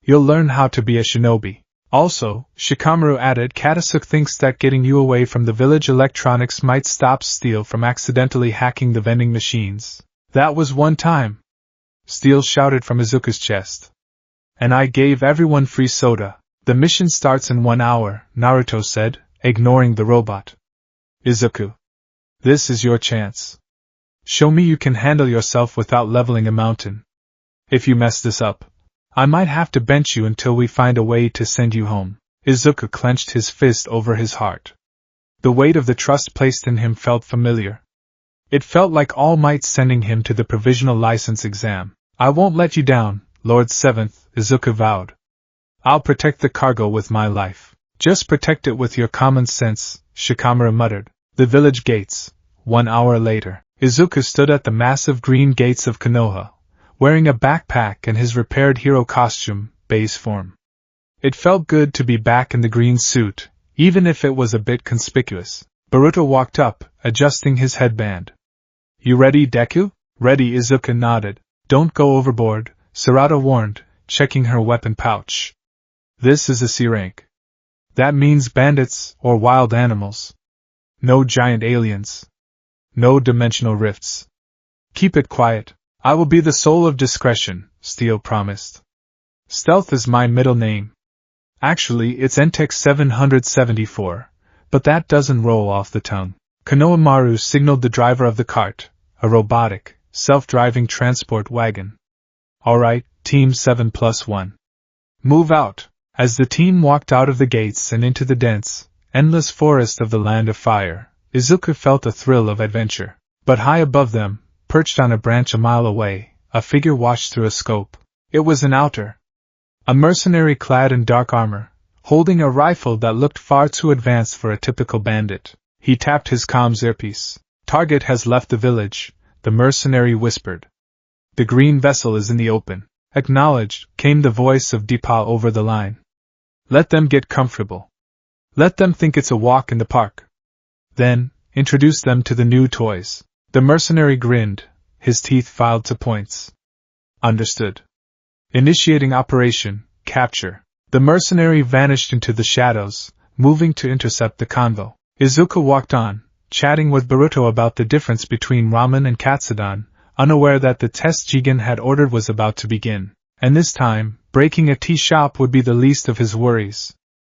S1: You'll learn how to be a shinobi. Also, Shikamaru added, Katasuke thinks that getting you away from the village electronics might stop Steel from accidentally hacking the vending machines. That was one time. Steel shouted from Izuku's chest. And I gave everyone free soda. The mission starts in 1 hour, Naruto said, ignoring the robot. Izuku. This is your chance. Show me you can handle yourself without leveling a mountain. If you mess this up, I might have to bench you until we find a way to send you home. Izuku clenched his fist over his heart. The weight of the trust placed in him felt familiar. It felt like All Might sending him to the provisional license exam. I won't let you down, Lord 7th, Izuku vowed. I'll protect the cargo with my life. Just protect it with your common sense, Shikamaru muttered. The village gates. 1 hour later, Izuku stood at the massive green gates of Konoha, wearing a backpack and his repaired hero costume, base form. It felt good to be back in the green suit, even if it was a bit conspicuous. Boruto walked up, adjusting his headband. You ready, Deku? Ready, Izuku nodded. Don't go overboard, Sarada warned, checking her weapon pouch. This is a C rank. That means bandits or wild animals. No giant aliens. No dimensional rifts. Keep it quiet. I will be the soul of discretion, Steel promised. Stealth is my middle name. Actually, it's Entex 774, but that doesn't roll off the tongue. Konohamaru signaled the driver of the cart, a robotic, self-driving transport wagon. Alright, Team 7+1. Move out! As the team walked out of the gates and into the dense, endless forest of the Land of Fire, Izuku felt a thrill of adventure. But high above them, perched on a branch a mile away, a figure watched through a scope. It was an outer. A mercenary clad in dark armor, holding a rifle that looked far too advanced for a typical bandit. He tapped his comms earpiece. Target has left the village, the mercenary whispered. The green vessel is in the open. Acknowledged, came the voice of Deepa over the line. Let them get comfortable. Let them think it's a walk in the park. Then, introduce them to the new toys. The mercenary grinned, his teeth filed to points. Understood. Initiating operation, capture. The mercenary vanished into the shadows, moving to intercept the convo. Izuku walked on, chatting with Boruto about the difference between ramen and katsudon, unaware that the test Jigen had ordered was about to begin. And this time, breaking a tea shop would be the least of his worries.